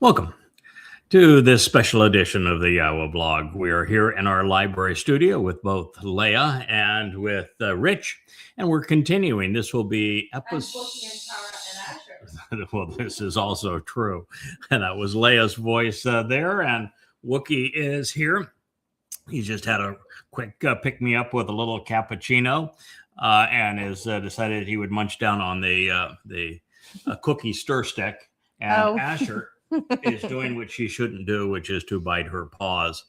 Welcome to this special edition of the Yahowah blog. We are here in our library studio with both Leah and with Rich, and we're continuing. This will be episode. Well, this is also true, and that was Leah's voice there, and Wookie is here. He just had a quick pick me up with a little cappuccino, and has decided he would munch down on the cookie stir stick, and Ashar is doing what she shouldn't do, which is to bite her paws.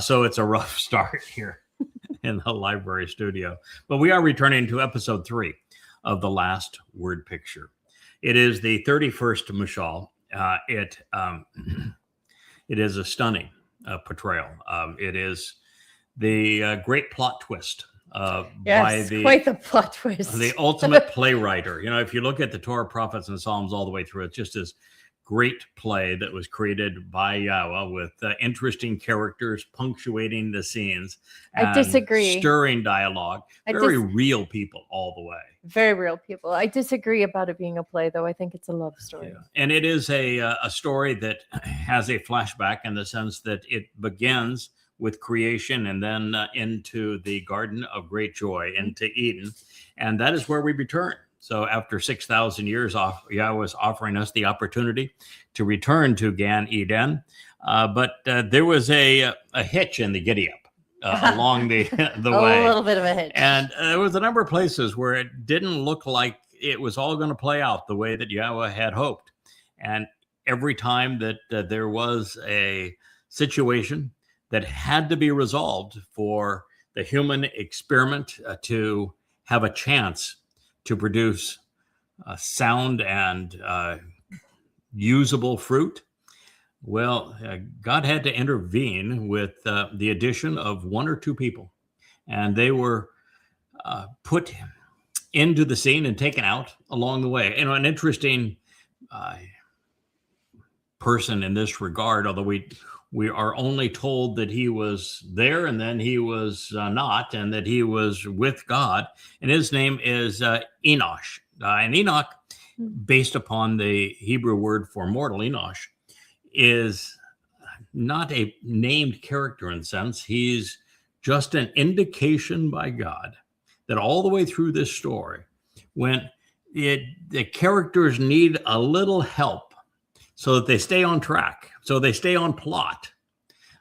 So it's a rough start here in the library studio. But we are returning to episode 3 of The Last Word Picture. It is the 31st Mashal. It is a stunning portrayal. It is the great plot twist by quite the plot twist. The ultimate playwright. You know, if you look at the Torah, Prophets, and Psalms all the way through, it just is great play that was created by Yahowah with interesting characters punctuating the scenes. I disagree. Stirring dialogue. Very real people all the way. Very real people. I disagree about it being a play, though. I think it's a love story. Yeah. And it is a story that has a flashback in the sense that it begins with creation and then into the Garden of Great Joy, into Eden. And that is where we return. So after 6,000 years, Yahowah is offering us the opportunity to return to Gan Eden. But there was a hitch in the giddy-up along the way. A little bit of a hitch. And there was a number of places where it didn't look like it was all going to play out the way that Yahowah had hoped. And every time that there was a situation that had to be resolved for the human experiment to have a chance to produce sound and usable fruit, well, God had to intervene with the addition of 1 or 2 people. And they were put into the scene and taken out along the way. You know, an interesting person in this regard, although we are only told that he was there and then he was not, and that he was with God. And his name is Enoch. And Enoch, based upon the Hebrew word for mortal, Enoch, is not a named character in a sense. He's just an indication by God that all the way through this story, when the characters need a little help so that they stay on track, so they stay on plot,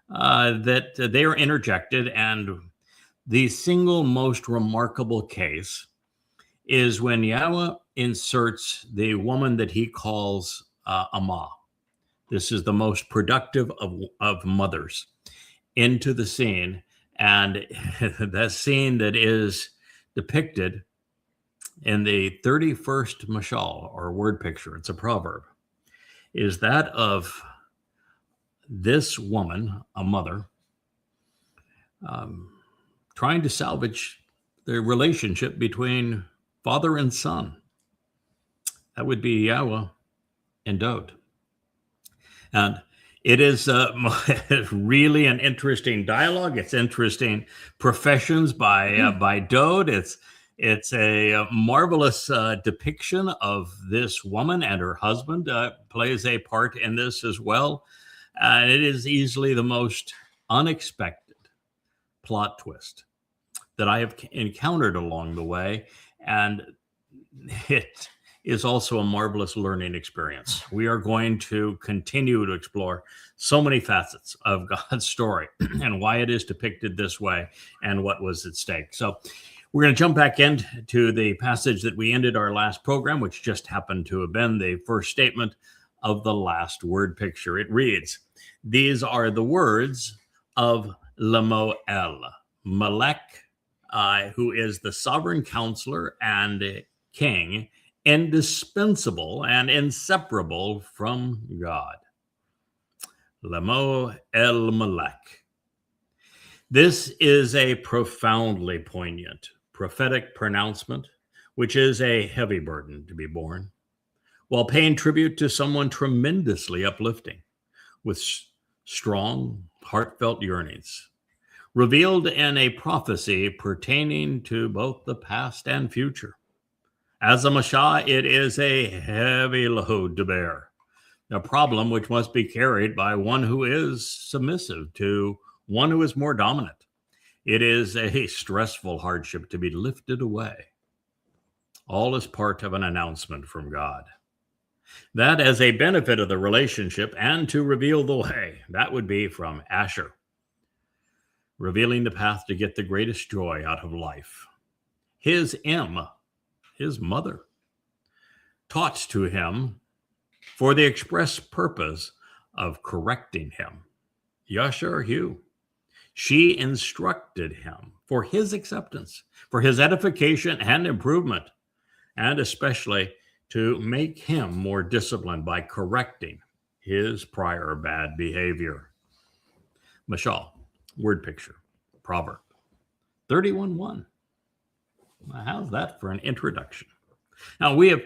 that they are interjected. And the single most remarkable case is when Yahowah inserts the woman that he calls Amah. This is the most productive of mothers into the scene. And that scene that is depicted in the 31st Mashal, or word picture, it's a proverb, is that of this woman, a mother, trying to salvage the relationship between father and son. That would be Yahowah and Dowd. And it is really an interesting dialogue. It's interesting professions by Dowd. It's a marvelous depiction of this woman, and her husband plays a part in this as well. And it is easily the most unexpected plot twist that I have encountered along the way. And it is also a marvelous learning experience. We are going to continue to explore so many facets of God's story and why it is depicted this way and what was at stake. So we're going to jump back into the passage that we ended our last program, which just happened to have been the first statement of the last word picture. It reads, "These are the words of Lamow El Melek, who is the sovereign counselor and king, indispensable and inseparable from God." Lamow El Melek. This is a profoundly poignant prophetic pronouncement, which is a heavy burden to be borne, while paying tribute to someone tremendously uplifting, with strong, heartfelt yearnings, revealed in a prophecy pertaining to both the past and future. As a Mashal, it is a heavy load to bear, a problem which must be carried by one who is submissive to one who is more dominant. It is a stressful hardship to be lifted away. All is part of an announcement from God. That as a benefit of the relationship and to reveal the way, that would be from Ashar, revealing the path to get the greatest joy out of life. His his mother, taught to him for the express purpose of correcting him. Yashar Hugh. She instructed him for his acceptance, for his edification and improvement, and especially to make him more disciplined by correcting his prior bad behavior. Mashal, word picture, proverb 31:1. How's that for an introduction? Now, we have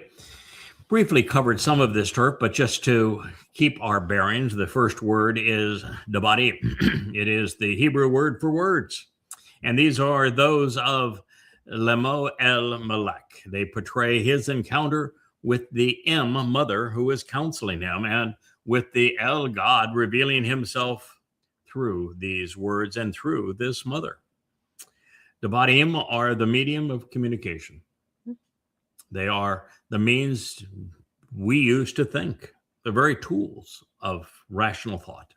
briefly covered some of this turf, but just to keep our bearings, the first word is Dabarym. It is the Hebrew word for words. And these are those of Lamow El Melek. They portray his encounter with the mother who is counseling him, and with the El God revealing himself through these words and through this mother. Dabarym are the medium of communication. They are the means we use to think, the very tools of rational thought.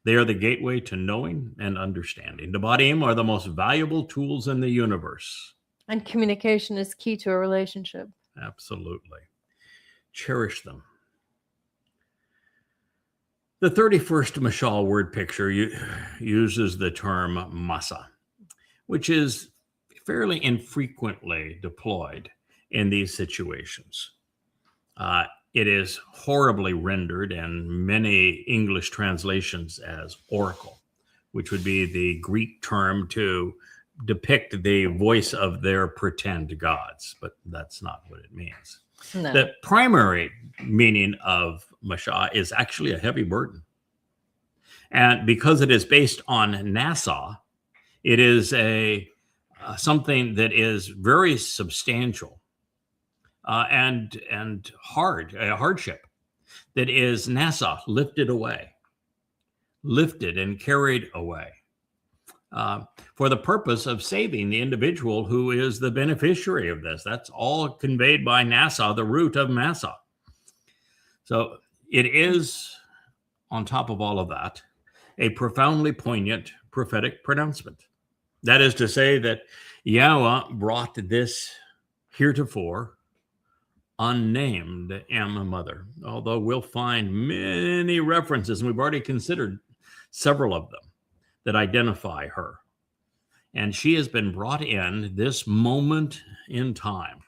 They are the gateway to knowing and understanding. Dabarym are the most valuable tools in the universe. And communication is key to a relationship. Absolutely. Cherish them. The 31st Mashal word picture uses the term Massa, which is fairly infrequently deployed in these situations. It is horribly rendered in many English translations as oracle, which would be the Greek term to depict the voice of their pretend gods, but that's not what it means. No. The primary meaning of Mashah is actually a heavy burden. And because it is based on Massa, it is something that is very substantial and hard, a hardship that is Massa lifted and carried away for the purpose of saving the individual who is the beneficiary of this. That's all conveyed by Massa, the root of Massa. So it is, on top of all of that, a profoundly poignant prophetic pronouncement. That is to say that Yahowah brought this heretofore unnamed mother, although we'll find many references, and we've already considered several of them, that identify her. And she has been brought in this moment in time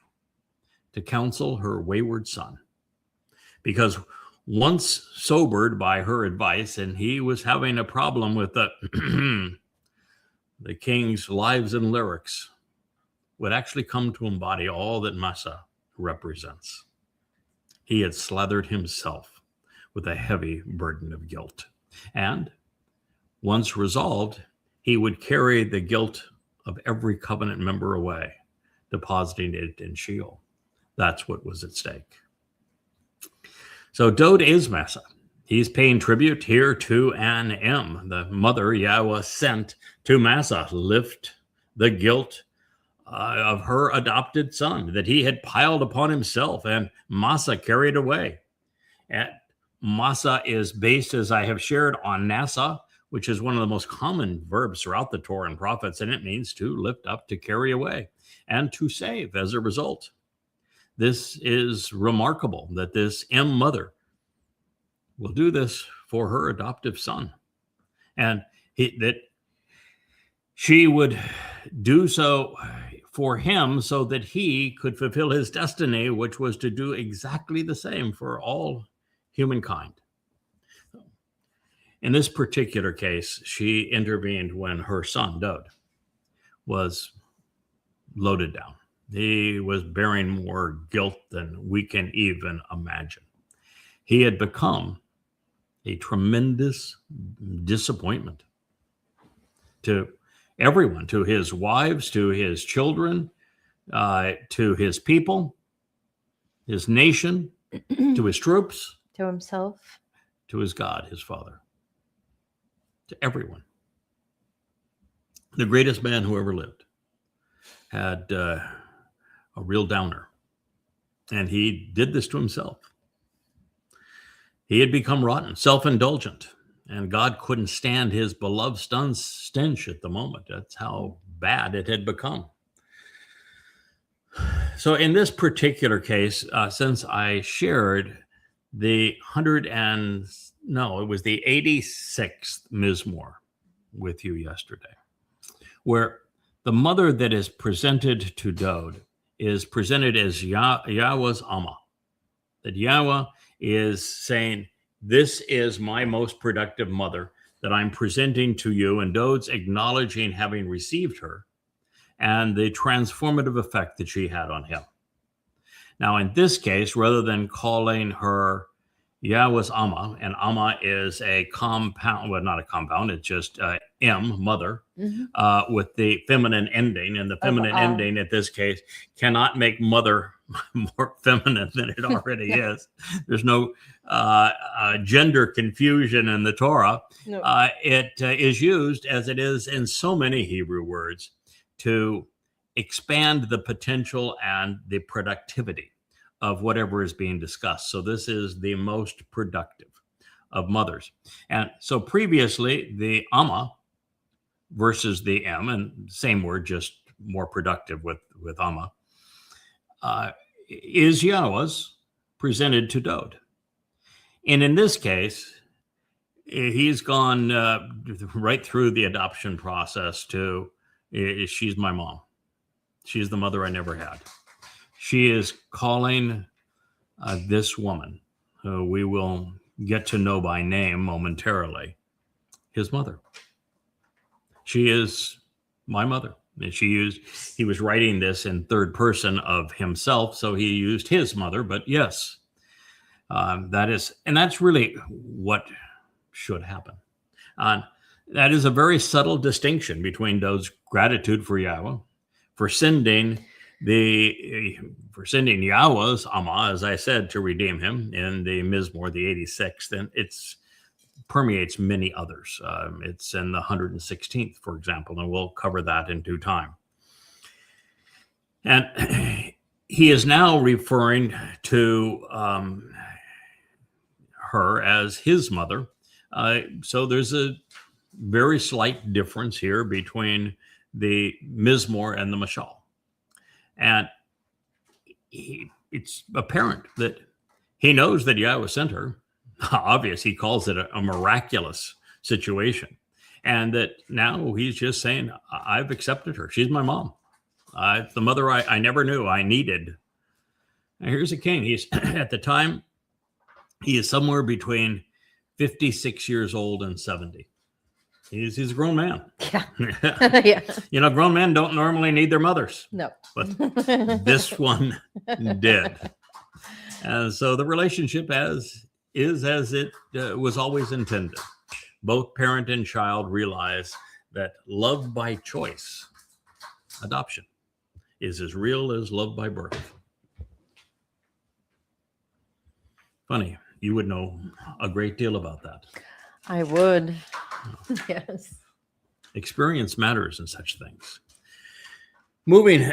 to counsel her wayward son. Because once sobered by her advice, and he was having a problem with the king's lives and lyrics, would actually come to embody all that Massa represents. He had slathered himself with a heavy burden of guilt. And once resolved, he would carry the guilt of every covenant member away, depositing it in Sheol. That's what was at stake. So Dowd is Massa. He's paying tribute here to an the mother Yahowah sent to Massa, lift the guilt of her adopted son that he had piled upon himself, and Massa carried away. And Massa is based, as I have shared, on Massa, which is one of the most common verbs throughout the Torah and prophets, and it means to lift up, to carry away, and to save as a result. This is remarkable that this mother will do this for her adoptive son, and that she would do so for him so that he could fulfill his destiny, which was to do exactly the same for all humankind. In this particular case, she intervened when her son, Dowd, was loaded down. He was bearing more guilt than we can even imagine. He had become a tremendous disappointment to everyone, to his wives, to his children, to his people, his nation, to his troops, To himself. to his God, his Father, to everyone. The greatest man who ever lived had a real downer, and he did this to himself. He had become rotten, self-indulgent, and God couldn't stand his beloved son's stench at the moment. That's how bad it had become. So in this particular case, since I shared the 86th Mizmowr with you yesterday, where the mother that is presented to Dowd is presented as Yahweh's Amah, that Yahweh is saying, this is my most productive mother that I'm presenting to you, and Dowd's acknowledging having received her and the transformative effect that she had on him. Now, in this case, rather than calling her Yahweh's Amah, and Amah is a compound, well, not a compound, it's just mother, with the feminine ending, and the feminine ending at this case cannot make mother more feminine than it already is. There's no gender confusion in the Torah. No. It is used, as it is in so many Hebrew words, to expand the potential and the productivity of whatever is being discussed. So this is the most productive of mothers. And so previously, the Amah versus the and same word, just more productive with Amah, is Yahweh's presented to Dowd. And in this case, he's gone right through the adoption process to, she's my mom. She's the mother I never had. She is calling this woman, who we will get to know by name momentarily, his mother. She is my mother. And he was writing this in third person of himself, so he used his mother, but yes, that's really what should happen. That is a very subtle distinction between Dowd's gratitude for Yahweh, for sending Yahweh's Amah, as I said, to redeem him in the Mizmowr, the 86th, and it's permeates many others. It's in the 116th, for example, and we'll cover that in due time. And he is now referring to her as his mother. So there's a very slight difference here between the Mizmowr and the Mashal. And it's apparent that he knows that Yahweh sent her. Obvious, he calls it a miraculous situation. And that now he's just saying, I've accepted her. She's my mom. It's the mother I never knew I needed. And here's a king. He's at the time, he is somewhere between 56 years old and 70. He's a grown man. Yeah. Yeah. Grown men don't normally need their mothers. No. But this one did. And so the relationship is as it was always intended. Both parent and child realize that love by choice, adoption, is as real as love by birth. Funny, you would know a great deal about that. I would. Yes. Experience matters in such things. Moving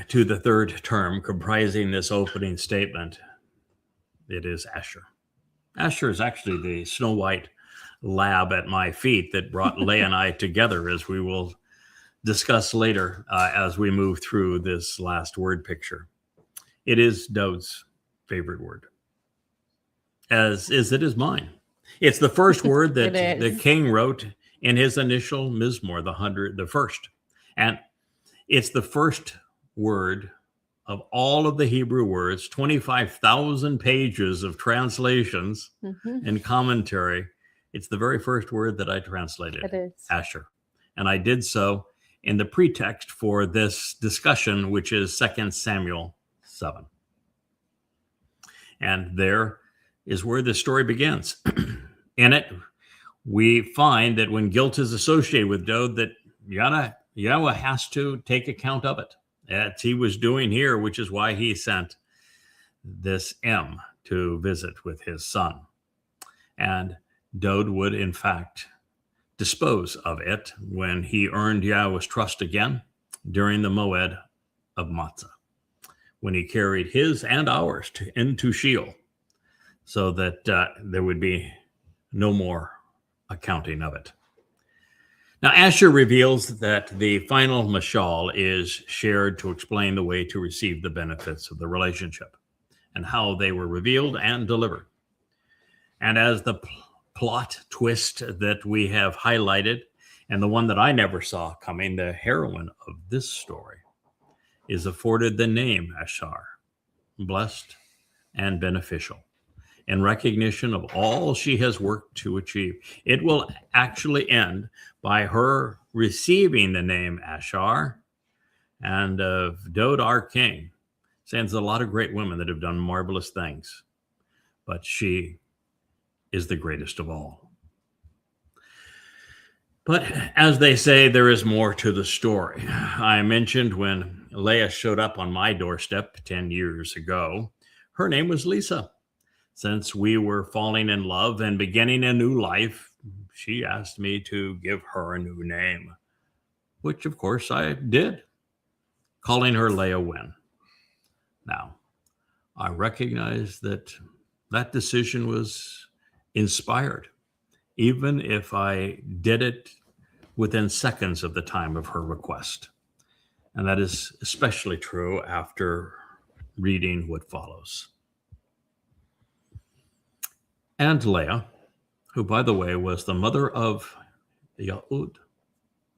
to the third term comprising this opening statement, it is Ashar. Ashar is actually the Snow White lab at my feet that brought Leah and I together, as we will discuss later as we move through this last word picture. It is Dowd's favorite word, as it is mine. It's the first word that the king wrote in his initial Mizmowr, the first. And it's the first word of all of the Hebrew words, 25,000 pages of translations and commentary. It's the very first word that I translated. It is. Ashar. And I did so in the pretext for this discussion, which is 2 Samuel 7. And there is where the story begins. In it, we find that when guilt is associated with Dowd, that Yahweh has to take account of it, as he was doing here, which is why he sent this to visit with his son. And Dowd would, in fact, dispose of it when he earned Yahweh's trust again during the Moed of Massa, when he carried his and ours into Sheol, so that there would be no more accounting of it. Now, Ashar reveals that the final Mashal is shared to explain the way to receive the benefits of the relationship and how they were revealed and delivered. And as the plot twist that we have highlighted, and the one that I never saw coming, the heroine of this story is afforded the name Ashar, blessed and beneficial, in recognition of all she has worked to achieve. It will actually end by her receiving the name Ashar, and of Dowd, our king. There's a lot of great women that have done marvelous things, but she is the greatest of all. But as they say, there is more to the story. I mentioned when Leah showed up on my doorstep 10 years ago, her name was Lisa. Since we were falling in love and beginning a new life, she asked me to give her a new name, which of course I did, calling her Leah Winn. Now, I recognize that that decision was inspired, even if I did it within seconds of the time of her request. And that is especially true after reading what follows. And Leah, who, by the way, was the mother of Yahud.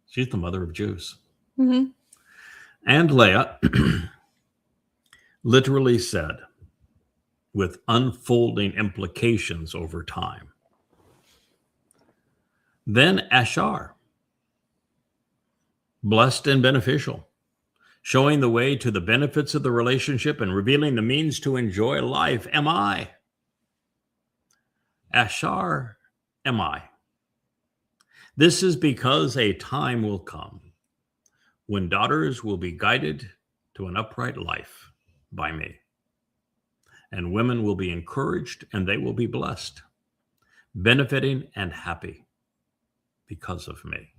She's the mother of Jews. Mm-hmm. And Leah literally said, with unfolding implications over time, then Ashar, blessed and beneficial, showing the way to the benefits of the relationship and revealing the means to enjoy life, am I. Ashar am I. This is because a time will come when daughters will be guided to an upright life by me, and women will be encouraged and they will be blessed, benefiting and happy because of me.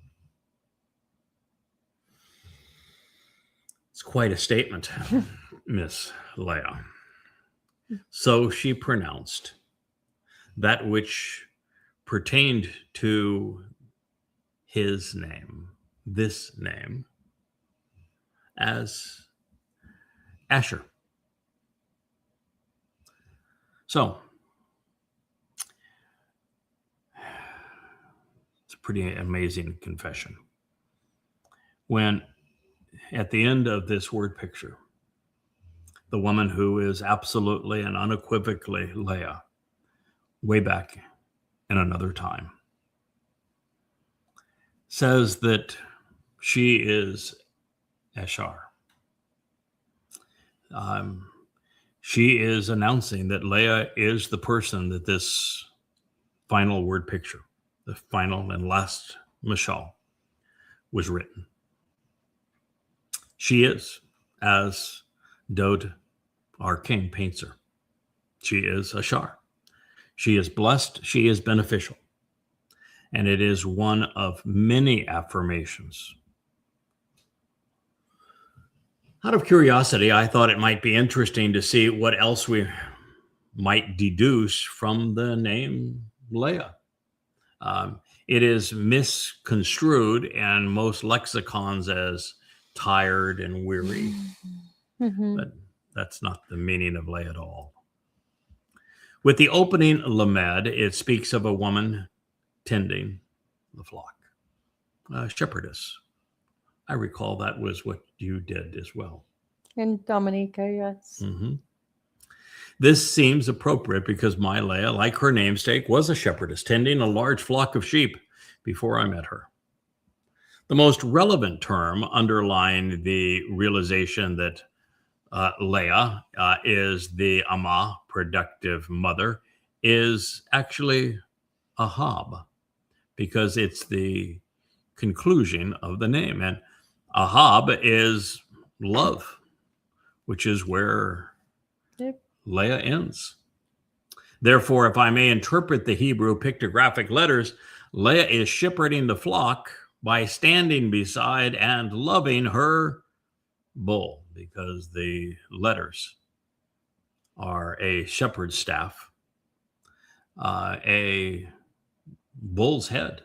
It's quite a statement, Miss Leah. So she pronounced that which pertained to his name, this name, as Ashar. So it's a pretty amazing confession. When at the end of this word picture, the woman who is absolutely and unequivocally Leah, way back in another time, says that she is Ashar. She is announcing that Leah is the person that this final word picture, the final and last Mashal, was written. She is, as Dowd, our king, paints her. She is Ashar. She is blessed. She is beneficial. And it is one of many affirmations. Out of curiosity, I thought it might be interesting to see what else we might deduce from the name Leah. It is misconstrued in most lexicons as tired and weary, but that's not the meaning of Leah at all. With the opening Lamed, it speaks of a woman tending the flock, a shepherdess. I recall that was what you did as well. And Dominica, yes. Mm-hmm. This seems appropriate because my Leah, like her namesake, was a shepherdess tending a large flock of sheep before I met her. The most relevant term underlying the realization that Leah is the Amah, productive mother, is actually Ahab, because it's the conclusion of the name. And Ahab is love, which is where Leah ends. Therefore, if I may interpret the Hebrew pictographic letters, Leah is shepherding the flock by standing beside and loving her bull, because the letters are a shepherd's staff, a bull's head,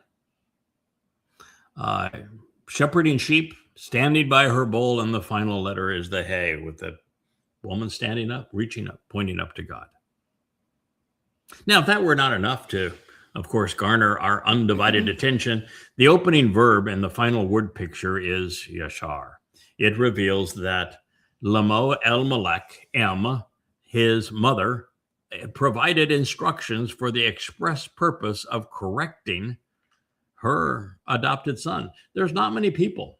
shepherding sheep, standing by her bull, and the final letter is the hay, with the woman standing up, reaching up, pointing up to God. Now, if that were not enough to, of course, garner our undivided attention, the opening verb in the final word picture is Yashar. It reveals that Lamow El Melek, his mother, provided instructions for the express purpose of correcting her adopted son. There's not many people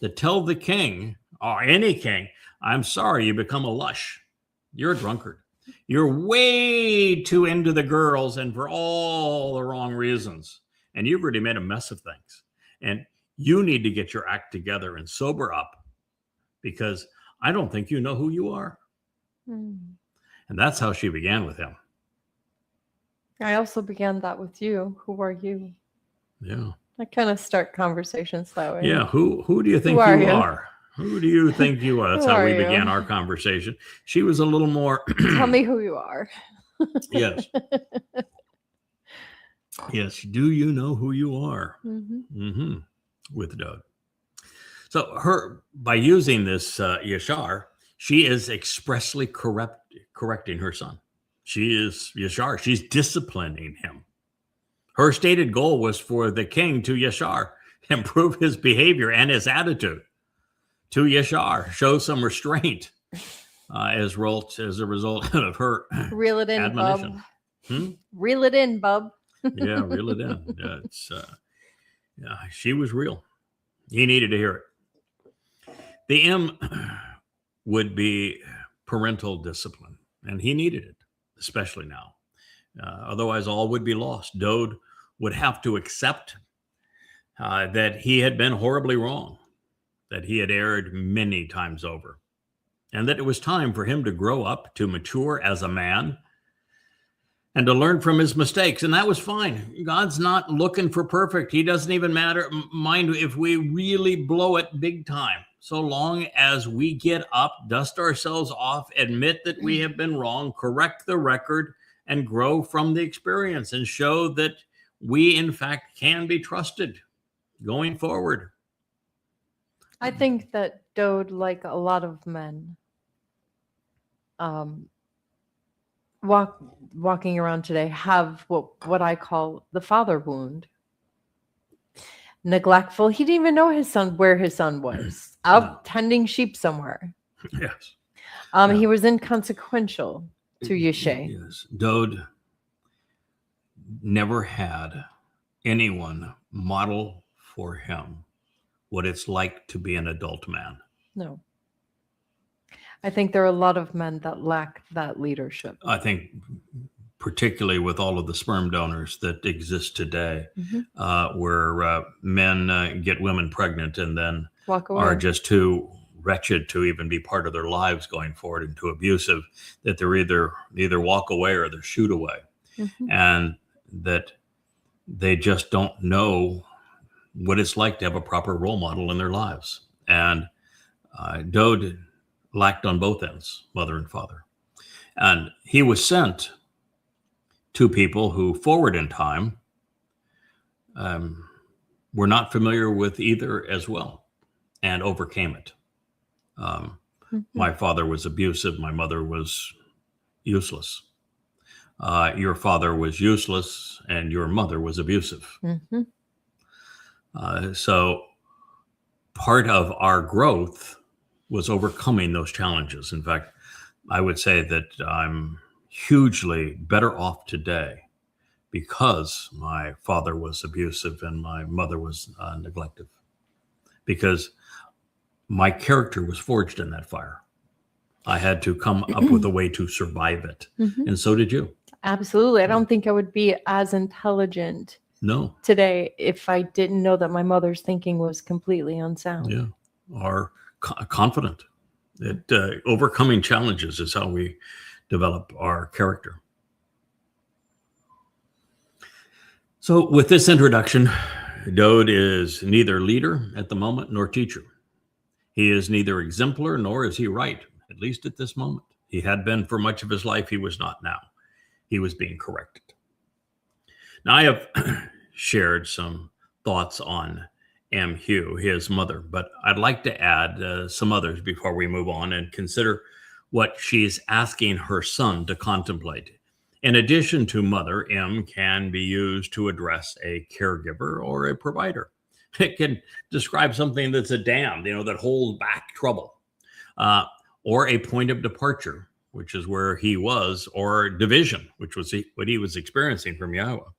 that tell the king, or any king, I'm sorry, you become a lush. You're a drunkard. You're way too into the girls and for all the wrong reasons. And you've already made a mess of things. And you need to get your act together and sober up, because I don't think you know who you are. And that's how she began with him. I also began that with you. Who are you? Yeah. I kind of start conversations that way. Yeah. Who do you think Who are you you? are? Who do you think you are? That's Who how are we you? began our conversation. She was a little more. Tell me who you are. Yes. Yes. Do you know who you are? With Dowd. So by using this Yashar, she is expressly correcting her son. She is Yashar. She's disciplining him. Her stated goal was for the king to Yashar, improve his behavior and his attitude, to Yashar, show some restraint as a result of her Reel it in, admonition. bub. Reel it in, bub. Yeah, reel it in. She was real. He needed to hear it. The M would be parental discipline, and he needed it, especially now. Otherwise, all would be lost. Dowd would have to accept that he had been horribly wrong, that he had erred many times over, and that it was time for him to grow up, to mature as a man, and to learn from his mistakes. And that was fine. God's not looking for perfect. He doesn't even mind if we really blow it big time. So long as we get up, dust ourselves off, admit that we have been wrong, correct the record, and grow from the experience, and show that we, in fact, can be trusted going forward. I think that Dowd, like a lot of men, walking around today, have what I call the father wound. Neglectful. He didn't even know where his son was. Out tending sheep somewhere. Yes. He was inconsequential to Yashay. Yes. Dowd never had anyone model for him what it's like to be an adult man. No. I think there are a lot of men that lack that leadership. I think particularly with all of the sperm donors that exist today, where men get women pregnant and then Walk away. are just too wretched to even be part of their lives going forward, and too abusive that they're either walk away or they're shoot away. And that they just don't know what it's like to have a proper role model in their lives. And Dowd lacked on both ends, mother and father. And he was sent to people who, forward in time, were not familiar with either as well, and overcame it. My father was abusive. My mother was useless. Your father was useless, and your mother was abusive. So part of our growth was overcoming those challenges. In fact, I would say that I'm hugely better off today because my father was abusive and my mother was neglective, because my character was forged in that fire. I had to come up with a way to survive it. And so did you. Absolutely. I don't think I would be as intelligent today if I didn't know that my mother's thinking was completely unsound. Yeah. Or confident that overcoming challenges is how we develop our character. So with this introduction, Dowd is neither leader at the moment nor teacher. He is neither exemplar nor is he right, at least at this moment. He had been for much of his life. He was not now. He was being corrected. Now, I have shared some thoughts on Hugh, his mother, but I'd like to add some others before we move on and consider what she's asking her son to contemplate. In addition to mother, M can be used to address a caregiver or a provider. It can describe something that's a dam, that holds back trouble, or a point of departure, which is where he was, or division, which was what he was experiencing from Yahowah.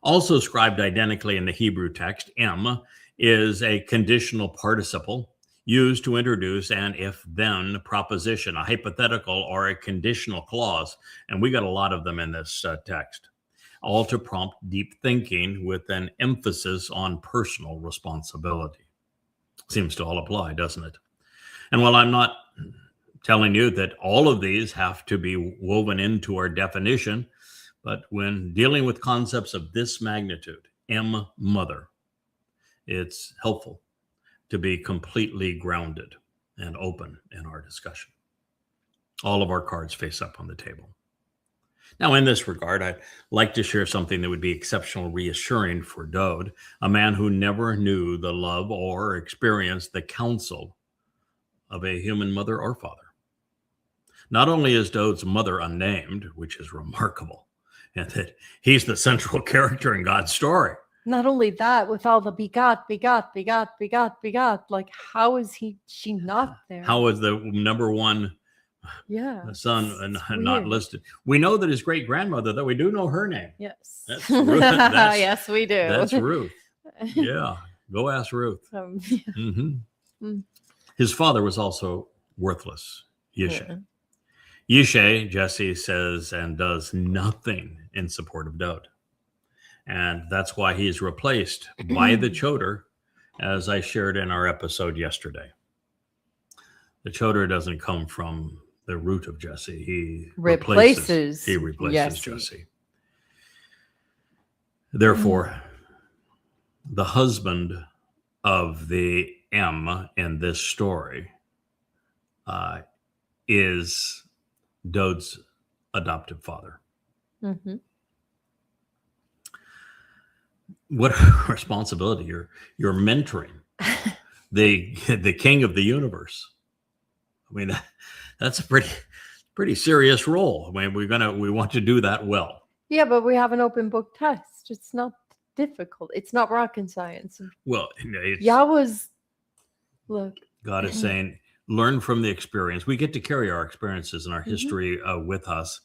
Also scribed identically in the Hebrew text, M is a conditional participle used to introduce an if-then proposition, a hypothetical or a conditional clause. And we got a lot of them in this text, all to prompt deep thinking with an emphasis on personal responsibility. Seems to all apply, doesn't it? And while I'm not telling you that all of these have to be woven into our definition, but when dealing with concepts of this magnitude, M, mother, it's helpful to be completely grounded and open in our discussion. All of our cards face up on the table. Now, in this regard, I'd like to share something that would be exceptionally reassuring for Dowd, a man who never knew the love or experienced the counsel of a human mother or father. Not only is Dowd's mother unnamed, which is remarkable, and that he's the central character in God's story. Not only that, with all the begot, like how is she not there? How is the number one son not listed? We know that his great-grandmother, though we do know her name. Yes. That's Ruth. Yes, we do. That's Ruth. Yeah. Go ask Ruth. Mm-hmm. His father was also worthless, Yishai. Yishai, Jesse says, and does nothing in support of Dowd. And that's why he is replaced by the Towrah, as I shared in our episode yesterday. The Towrah doesn't come from the root of Jesse. He replaces Jesse. Therefore, the husband of the M in this story is Dowd's adoptive father. Mm-hmm. What a responsibility! You're mentoring the king of the universe. I mean, that's a pretty serious role. I mean, we want to do that well. Yeah, but we have an open book test. It's not difficult. It's not rocket science. Well, God is saying, learn from the experience. We get to carry our experiences and our history with us.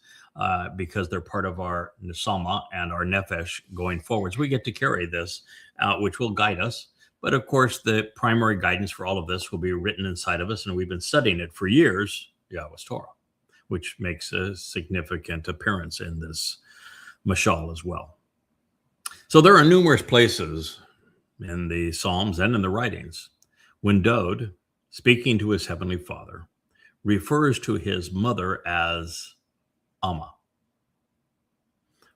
Because they're part of our Nesama and our Nefesh going forwards. We get to carry this out, which will guide us. But of course, the primary guidance for all of this will be written inside of us. And we've been studying it for years, Yahweh's Torah, which makes a significant appearance in this Mashal as well. So there are numerous places in the Psalms and in the writings when Dowd, speaking to his heavenly father, refers to his mother as Amah,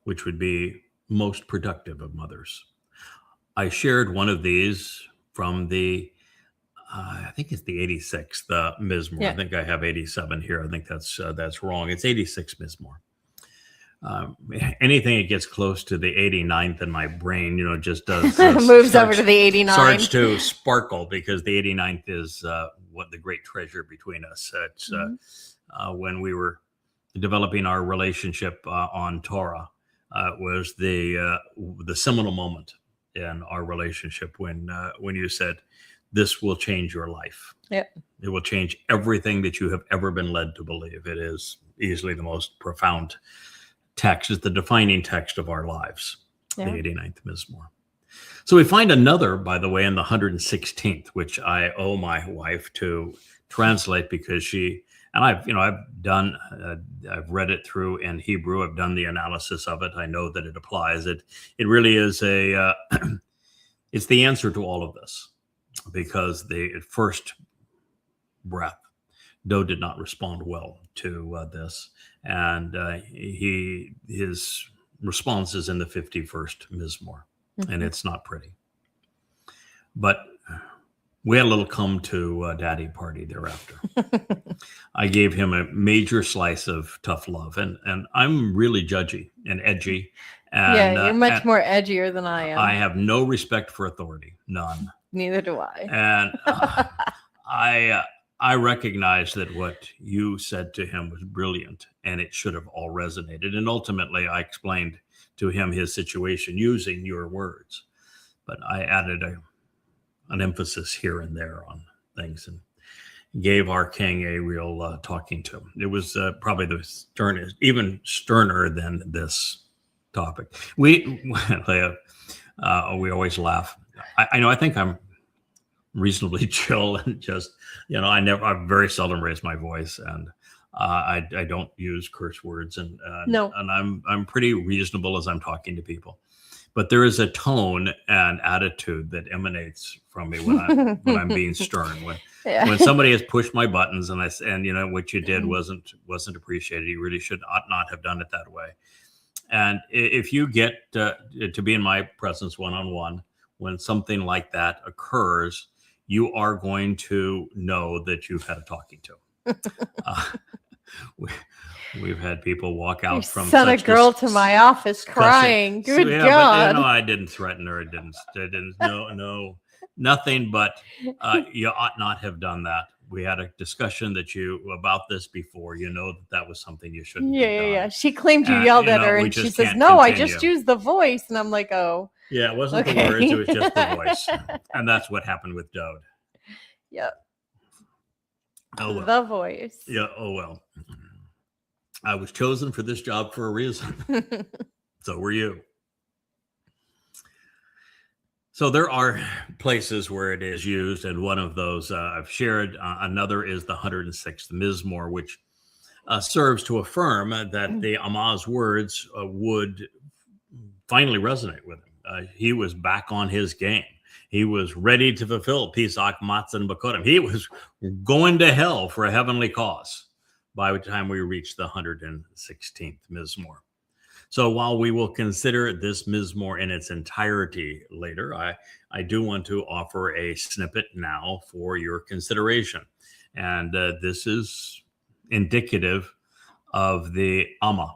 which would be most productive of mothers. I shared one of these from the, I think it's the 86, the Mizmowr. Yeah. I think I have 87 here. I think that's wrong. It's 86 Mizmowr. Anything that gets close to the 89th in my brain, just does moves over to the 89. Starts to sparkle because the 89th is what the great treasure between us. It's when we were developing our relationship on Towrah, was the seminal moment in our relationship when you said, "This will change your life. Yep. It will change everything that you have ever been led to believe." It is easily the most profound text. It's the defining text of our lives, the 89th Mizmowr. So we find another, by the way, in the 116th, which I owe my wife to translate because she. And I've read it through in Hebrew. I've done the analysis of it. I know that it applies. It really is it's the answer to all of this, because the first breath, Dowd did not respond well to this, and his responses in the 51st Mizmowr, and it's not pretty. But we had a little come to daddy party thereafter. I gave him a major slice of tough love, and I'm really judgy and edgy. And, you're much more edgier than I am. I have no respect for authority, none. Neither do I. And I recognize that what you said to him was brilliant, and it should have all resonated. And ultimately, I explained to him his situation using your words, but I added an emphasis here and there on things and gave our king a real talking to. It was probably the sternest, even sterner than this topic. We always laugh. I think I'm reasonably chill and just, I very seldom raise my voice, and I don't use curse words, and no. And I'm pretty reasonable as I'm talking to people. But there is a tone and attitude that emanates from me when I'm being stern. When somebody has pushed my buttons and what you did wasn't appreciated. You really ought not have done it that way. And if you get to be in my presence one-on-one, when something like that occurs, you are going to know that you've had a talking to. We've had people walk out from sent a girl to my office crying. Good God! But, I didn't threaten her. I didn't. No, nothing. But you ought not have done that. We had a discussion about this before. That was something you shouldn't. Yeah. She claimed you yelled at her, and she says, "No, I just used the voice." And I'm like, "Oh." Yeah, it wasn't the words; it was just the voice, and that's what happened with Dowd. Yep. Oh well. The voice. Yeah. Oh well. I was chosen for this job for a reason. So were you. So there are places where it is used, and one of those I've shared. Another is the 106th Mizmowr, which serves to affirm that the Amah's words would finally resonate with him. He was back on his game. He was ready to fulfill Pesach, Matzah, and Mow'edym. He was going to hell for a heavenly cause by the time we reach the 116th Mizmowr. So while we will consider this Mizmowr in its entirety later, I do want to offer a snippet now for your consideration. And this is indicative of the Amah,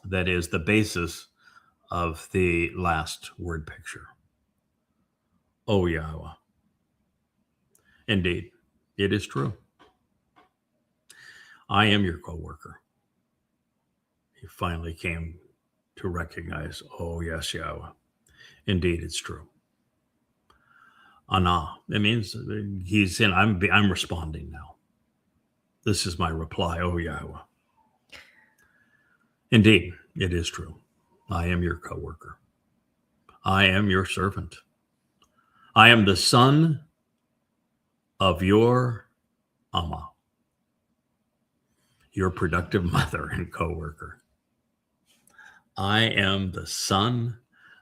that is the basis of the last word picture. O Yahowah. Indeed, it is true. I am your co-worker. He finally came to recognize, oh yes, Yahowah. Indeed, it's true. Anah, it means he's in, I'm responding now. This is my reply, oh Yahowah. Indeed, it is true. I am your co-worker. I am your servant. I am the son of your Amah, your productive mother and co-worker. I am the son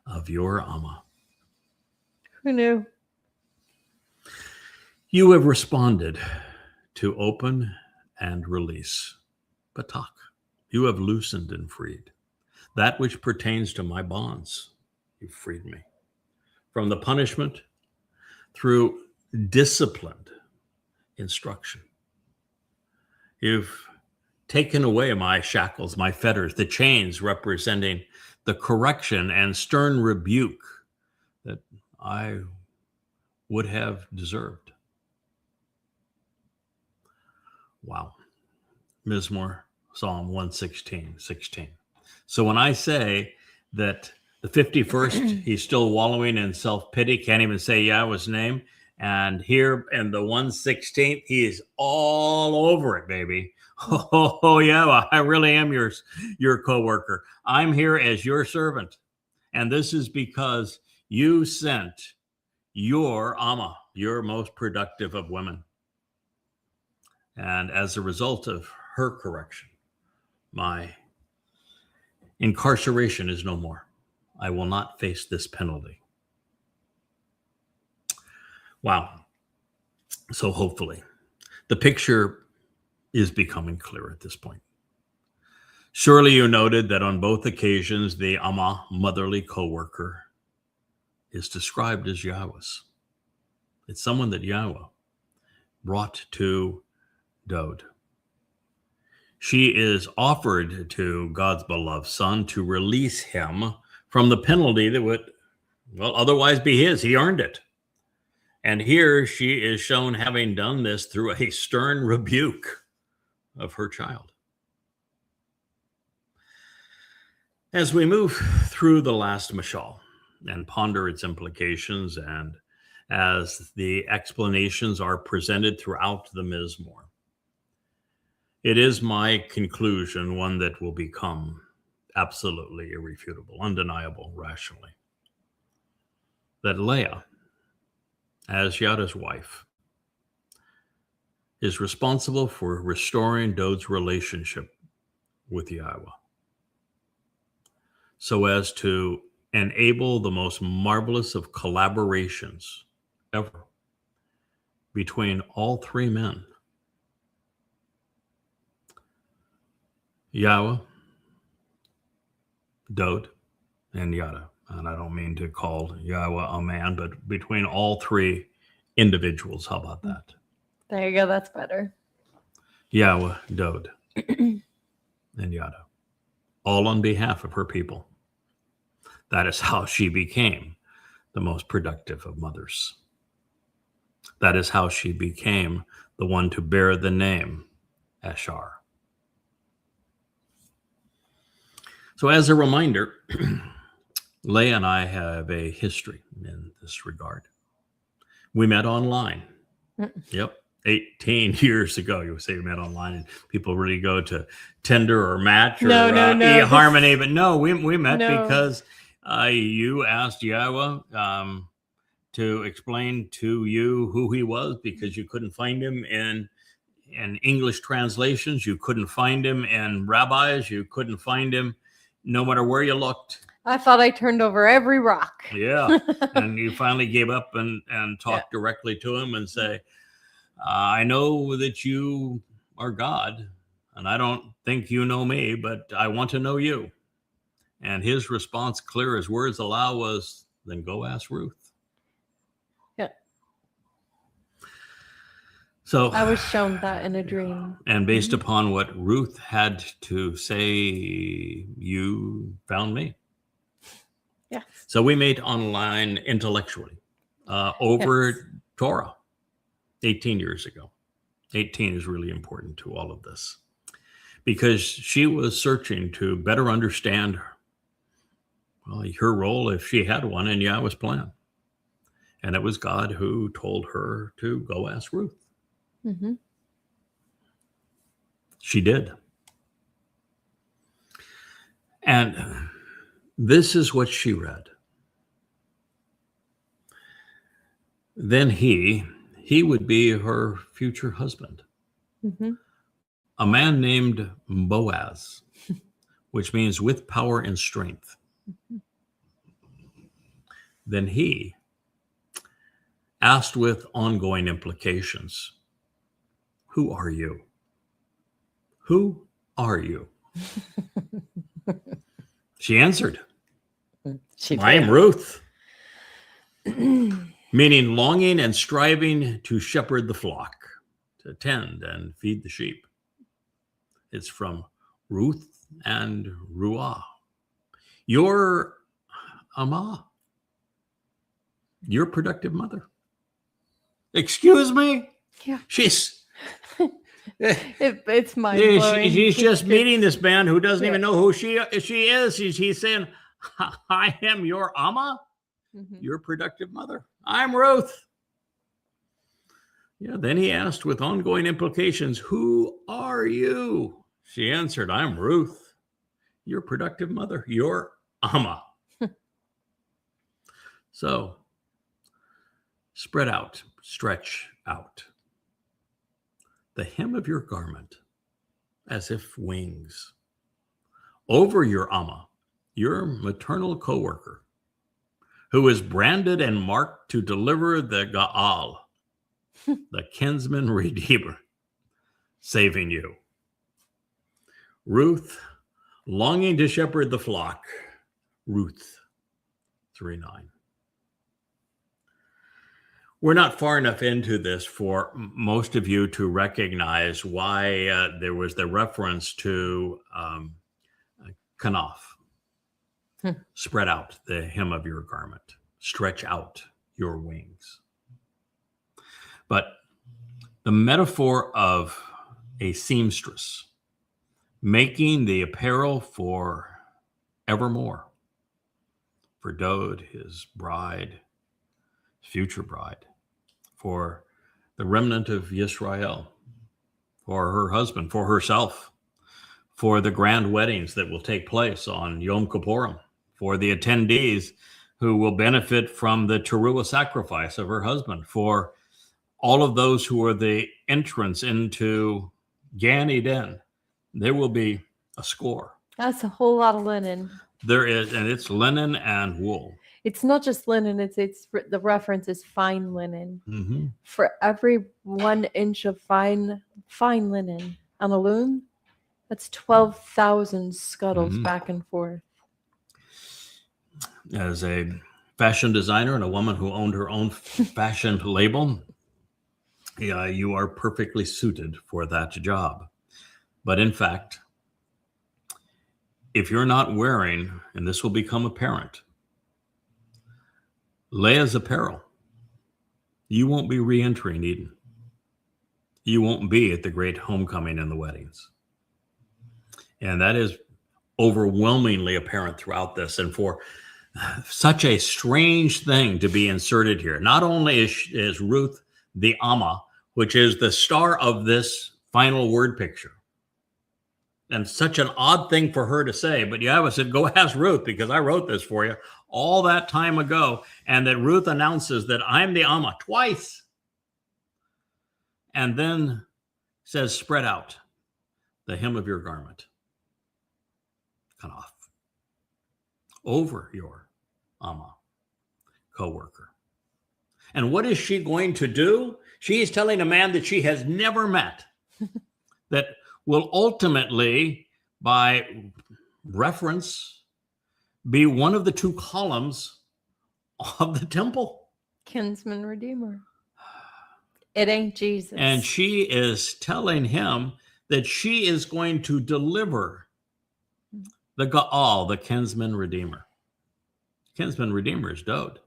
of your Amah. Who knew? You have responded to open and release. Batak. You have loosened and freed. That which pertains to my bonds, you freed me. From the punishment through disciplined instruction. You've taken away my shackles, my fetters, the chains representing the correction and stern rebuke that I would have deserved. Wow. Mizmowr, Psalm 116:16. So when I say that the 51st, he's still wallowing in self-pity, can't even say Yahweh's name, and here in the 116th, he is all over it, baby. Oh, Yahweh, I really am your co-worker. I'm here as your servant. And this is because you sent your Amah, your most productive of women. And as a result of her correction, my incarceration is no more. I will not face this penalty. Wow. So hopefully the picture is becoming clear at this point. Surely you noted that on both occasions, the Amah, motherly co-worker, is described as Yahweh's. It's someone that Yahweh brought to Dowd. She is offered to God's beloved son to release him from the penalty that would, well, otherwise be his. He earned it. And here she is shown having done this through a stern rebuke of her child. As we move through the last Mashal and ponder its implications, and as the explanations are presented throughout the Mizmowr, it is my conclusion, one that will become absolutely irrefutable, undeniable, rationally, that Leah, as Yada's wife, is responsible for restoring Dowd's relationship with Yahowah, so as to enable the most marvelous of collaborations ever between all three men, Yahowah, Dowd, and Yada. And I don't mean to call Yahowah a man, but between all three individuals. How about that? There you go. That's better. Yahowah, Dowd, and Yada, all on behalf of her people. That is how she became the most productive of mothers. That is how she became the one to bear the name Ashar. So as a reminder, Leah and I have a history in this regard. We met online. Yep. 18 years ago. You would say we met online, and people really go to Tinder or Match or eHarmony, but no, we met because you asked Yahowah to explain to you who he was, because you couldn't find him in English translations. You couldn't find him in rabbis. You couldn't find him no matter where you looked. I thought I turned over every rock. Yeah. And you finally gave up and talked directly to him and say, I know that you are God, and I don't think you know me, but I want to know you. And his response, clear as words allow, was, then go ask Ruth. Yeah. So I was shown that in a dream. And based upon what Ruth had to say, you found me. Yeah. So we met online intellectually over Towrah 18 years ago. 18 is really important to all of this, because she was searching to better understand her role, if she had one, in Yahweh's plan. And it was God who told her to go ask Ruth. Mm-hmm. She did. And this is what she read. Then he would be her future husband, a man named Boaz, which means with power and strength. Then he asked with ongoing implications, who are you? Who are you? She answered, I am Ruth. Meaning longing and striving to shepherd the flock, to tend and feed the sheep. It's from Ruth and Ruah. Your Amah, your productive mother. Excuse me? Yeah. She's... it's mind-blowing. She's just meeting this man who doesn't even know who she is. He's saying, I am your Amah, your productive mother. I'm Ruth. Yeah. Then he asked with ongoing implications, who are you? She answered, I'm Ruth, your productive mother, your Amah. So spread out, stretch out the hem of your garment as if wings over your Amah, your maternal co-worker, who is branded and marked to deliver the Gaal, the kinsman redeemer, saving you. Ruth, longing to shepherd the flock. Ruth 3:9. We're not far enough into this for most of you to recognize why there was the reference to kanaf. Spread out the hem of your garment. Stretch out your wings. But the metaphor of a seamstress making the apparel for evermore, for Dowd, his bride, future bride, for the remnant of Yisrael, for her husband, for herself, for the grand weddings that will take place on Yom Kippurim, for the attendees who will benefit from the Towrah sacrifice of her husband, for all of those who are the entrance into Gan Eden. There will be a score. That's a whole lot of linen. There is, and it's linen and wool. It's not just linen, it's the reference is fine linen. Mm-hmm. For every 1 inch of fine linen on a loom, that's 12,000 scuttles back and forth. As a fashion designer and a woman who owned her own fashion label, you are perfectly suited for that job. But in fact, if you're not wearing, and this will become apparent, Leah's apparel, you won't be re-entering Eden. You won't be at the great homecoming and the weddings. And that is overwhelmingly apparent throughout this. And for such a strange thing to be inserted here, not only is Ruth the Amah, which is the star of this final word picture, and such an odd thing for her to say, but Yahowah said, go ask Ruth because I wrote this for you all that time ago. And that Ruth announces that I'm the Amah twice. And then says, spread out the hem of your garment. Cut off over your Amah, co-worker. And what is she going to do? She is telling a man that she has never met that will ultimately, by reference, be one of the 2 columns of the temple. Kinsman Redeemer. It ain't Jesus. And she is telling him that she is going to deliver the Gaal, the Kinsman Redeemer. Kinsman Redeemer is Dowd.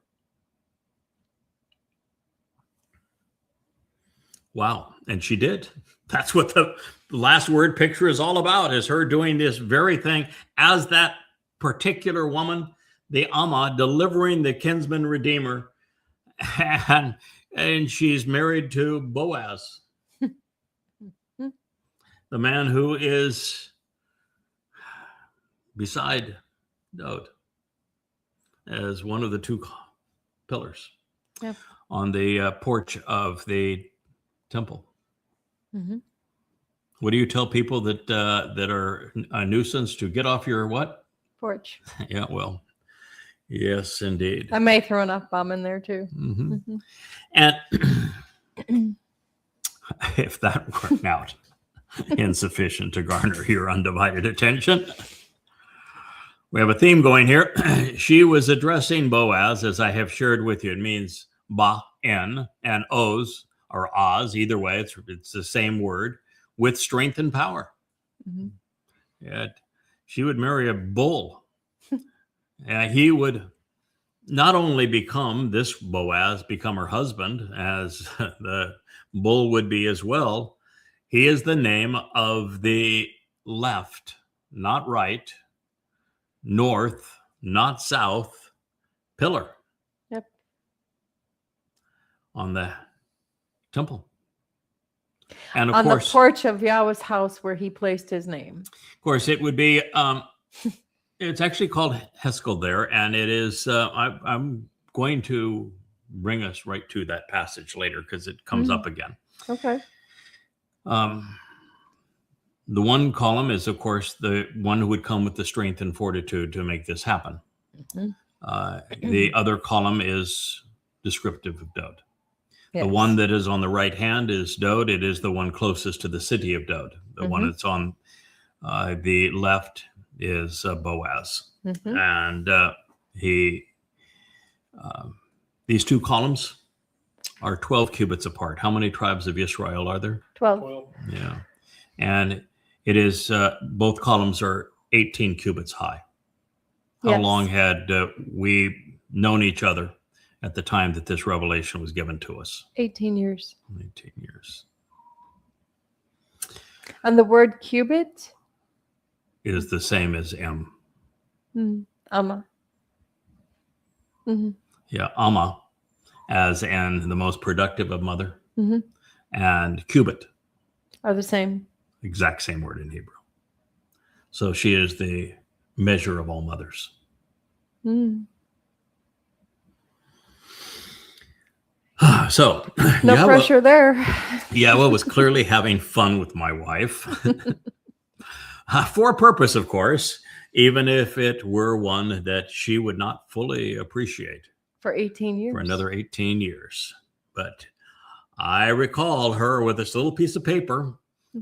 Wow. And she did. That's what the last word picture is all about, is her doing this very thing as that particular woman, the Amah, delivering the Kinsman Redeemer. And she's married to Boaz, the man who is beside Dowd as one of the 2 pillars on the porch of the temple. Mm-hmm. What do you tell people that that are a nuisance to get off your what? Porch. Yeah, well, yes, indeed. I may throw an F-bomb in there too. Mm-hmm. Mm-hmm. And if that worked out insufficient to garner your undivided attention, we have a theme going here. She was addressing Boaz, as I have shared with you. It means ba-en and oz, or oz, either way, it's the same word, with strength and power. Mm-hmm. Yet she would marry a bull. And he would not only become, this Boaz, become her husband, as the bull would be as well. He is the name of the left, not right, north, not south, pillar. Yep. On the temple. And on the porch of Yahweh's house where he placed his name. Of course, it would be, it's actually called Heskel there, and it is, I'm going to bring us right to that passage later because it comes up again. Okay. The one column is, of course, the one who would come with the strength and fortitude to make this happen. Mm-hmm. The other column is descriptive of Dowd. Yes. The one that is on the right hand is Dowd. It is the one closest to the city of Dowd. The one that's on the left is Boaz. Mhm. And these two columns are 12 cubits apart. How many tribes of Israel are there? 12. Yeah. And it is, both columns are 18 cubits high. How Yes. long had we known each other at the time that this revelation was given to us? 18 years. 18 years. And the word cubit? Is the same as M. Amah. Mhm. Yeah, Amah, as in the most productive of mother, Mhm. and cubit, Are the same. exact same word in Hebrew. So she is the measure of all mothers. Mm. So No Yahowah, pressure there. Yahowah was clearly having fun with my wife. For a purpose, of course, even if it were one that she would not fully appreciate. For 18 years. For another 18 years. But I recall her with this little piece of paper.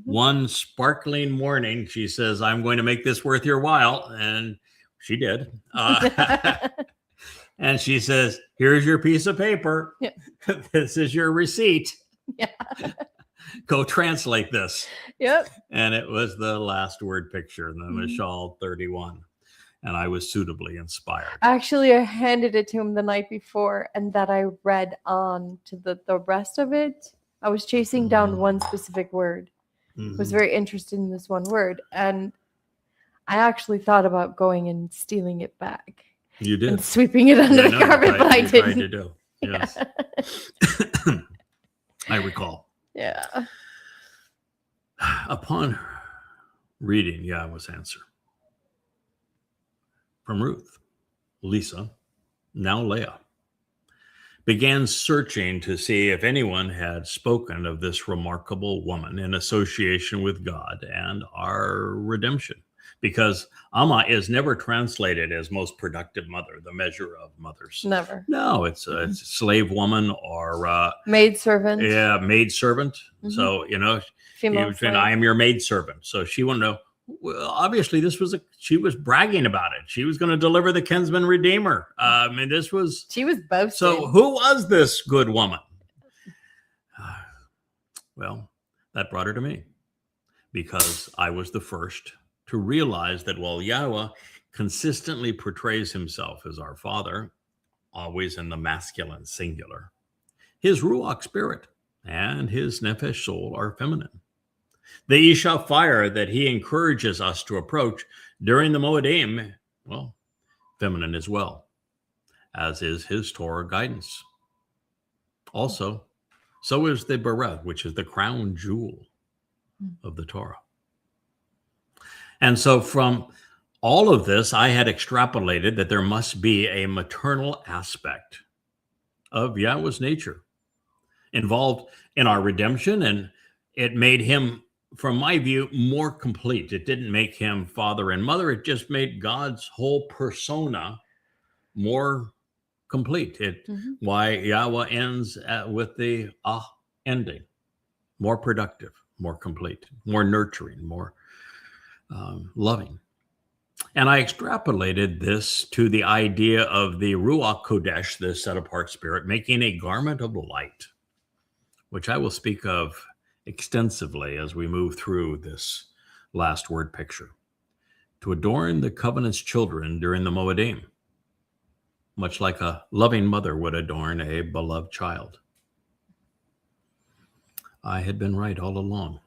One sparkling morning, she says, I'm going to make this worth your while. And she did. And she says, here's your piece of paper. Yeah. This is your receipt. Yeah. Go translate this. Yep. And it was the last word picture, the Mashal 31. And I was suitably inspired. Actually, I handed it to him the night before, and that I read on to the rest of it. I was chasing down one specific word. Was very interested in this one word, and I actually thought about going and stealing it back. You did. And sweeping it under the carpet, but I didn't. Tried to do. Yes. Yeah. I recall. Yeah. Upon reading Yahowah's answer from Ruth, Lisa, now Leah, began searching to see if anyone had spoken of this remarkable woman in association with God and our redemption. Because Amah is never translated as most productive mother, the measure of mothers. Never. No, it's a slave woman or maid servant. Yeah, maid servant. So, Female slave. I am your maid servant. So she wouldn't know. Well, obviously, she was bragging about it. She was going to deliver the Kinsman Redeemer. She was boasting. So who was this good woman? Well, that brought her to me because I was the first to realize that while Yahowah consistently portrays himself as our father, always in the masculine singular, his Ruach spirit and his Nefesh soul are feminine. The Isha fire that he encourages us to approach during the Mow'edym, well, feminine as well, as is his Torah guidance. Also, so is the Bereth, which is the crown jewel of the Torah. And so from all of this, I had extrapolated that there must be a maternal aspect of Yahowah's nature involved in our redemption, and it made him, from my view, more complete. It didn't make him father and mother. It just made God's whole persona more complete. Why Yahowah ends with the ending. More productive, more complete, more nurturing, more loving. And I extrapolated this to the idea of the Ruach Kodesh, the set-apart spirit, making a garment of light, which I will speak of extensively as we move through this last word picture, to adorn the covenant's children during the Mow'edym, much like a loving mother would adorn a beloved child. I had been right all along.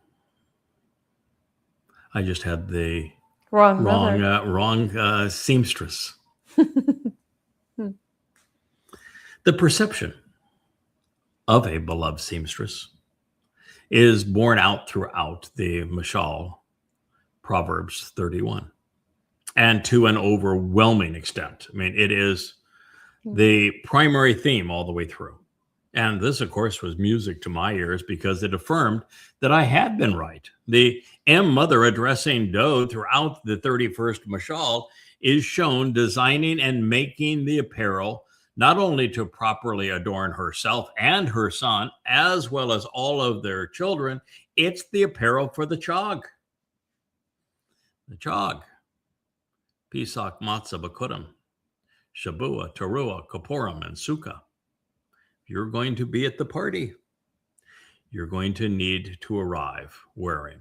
I just had the wrong seamstress. The perception of a beloved seamstress is borne out throughout the Mashal, Proverbs 31, and to an overwhelming extent. I mean, it is the primary theme all the way through. And this, of course, was music to my ears because it affirmed that I had been right. The mother addressing Dowd throughout the 31st Mashal is shown designing and making the apparel not only to properly adorn herself and her son, as well as all of their children. It's the apparel for the chog. The chog. Pesach, Matzah, Bakurim, Shabua, Towrah, Kippurim, and Sukkah. If you're going to be at the party, you're going to need to arrive wearing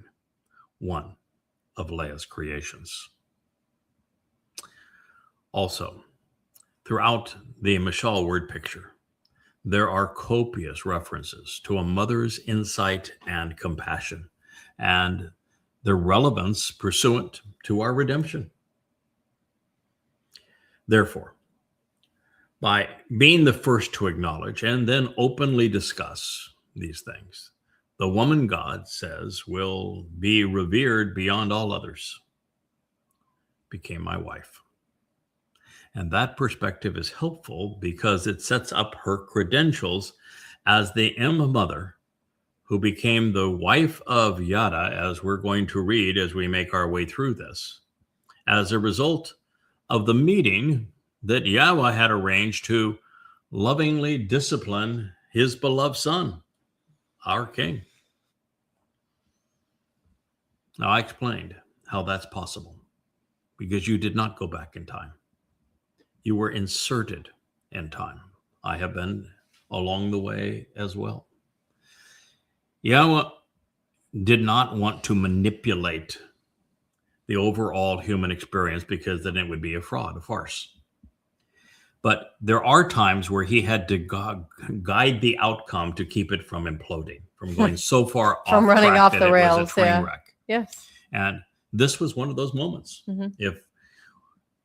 one of Leah's creations. Also, throughout the Mashal word picture, there are copious references to a mother's insight and compassion and the relevance pursuant to our redemption. Therefore, by being the first to acknowledge and then openly discuss these things, the woman God says will be revered beyond all others, became my wife. And that perspective is helpful because it sets up her credentials as the mother who became the wife of Yada, as we're going to read as we make our way through this, as a result of the meeting that Yahowah had arranged to lovingly discipline his beloved son, our king. Now, I explained how that's possible because you did not go back in time. You were inserted in time. I have been along the way as well. Yahowah did not want to manipulate the overall human experience because then it would be a fraud, a farce. But there are times where he had to guide the outcome to keep it from imploding, from going so far from off running track off that the it rails. was a train Yeah. wreck. Yes. And this was one of those moments. Mm-hmm.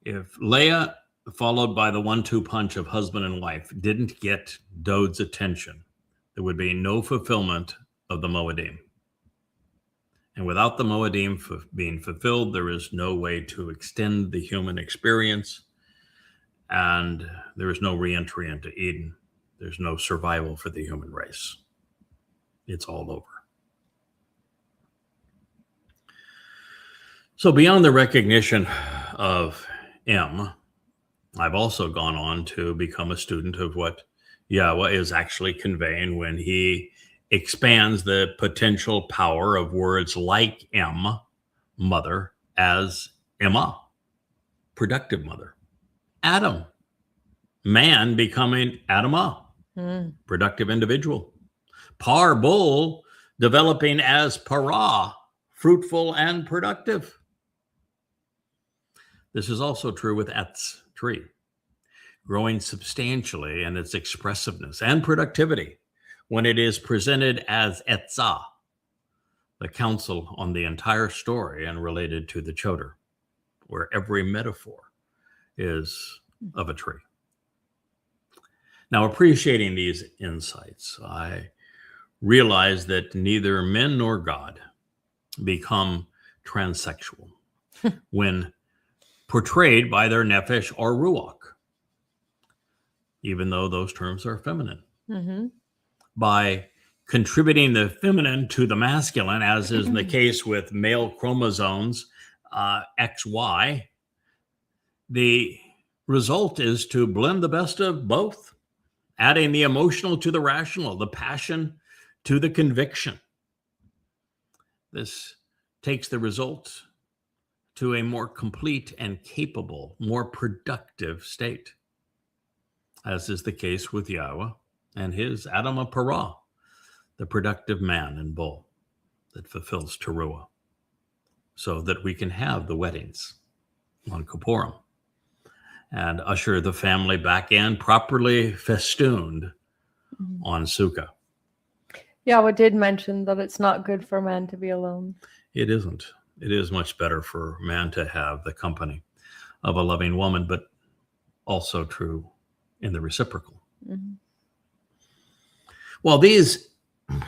If Leah, followed by the 1-2 punch of husband and wife, didn't get Dowd's attention, there would be no fulfillment of the Mow'edym. And without the Mow'edym being fulfilled, there is no way to extend the human experience. And there is no re-entry into Eden. There's no survival for the human race. It's all over. So beyond the recognition of M, I've also gone on to become a student of what Yahowah is actually conveying when he expands the potential power of words like M, mother, as Amah, productive mother. Adam, man becoming Adamah, productive individual. Par, bull, developing as para, fruitful and productive. This is also true with Etz, tree, growing substantially in its expressiveness and productivity when it is presented as Etzah, the counsel on the entire story and related to the Choder, where every metaphor is of a tree. Now, appreciating these insights, I realize that neither men nor God become transsexual when portrayed by their nefesh or ruach, even though those terms are feminine. Mm-hmm. By contributing the feminine to the masculine, as is the case with male chromosomes, XY, the result is to blend the best of both, adding the emotional to the rational, the passion to the conviction. This takes the result to a more complete and capable, more productive state, as is the case with Yahowah and his Adamah Parah, the productive man and bull that fulfills Teruah, so that we can have the weddings on Kippurim and usher the family back in properly festooned on Sukkah. Yahowah did mention that it's not good for man to be alone. It isn't. It is much better for man to have the company of a loving woman, but also true in the reciprocal. Mm-hmm. Well, these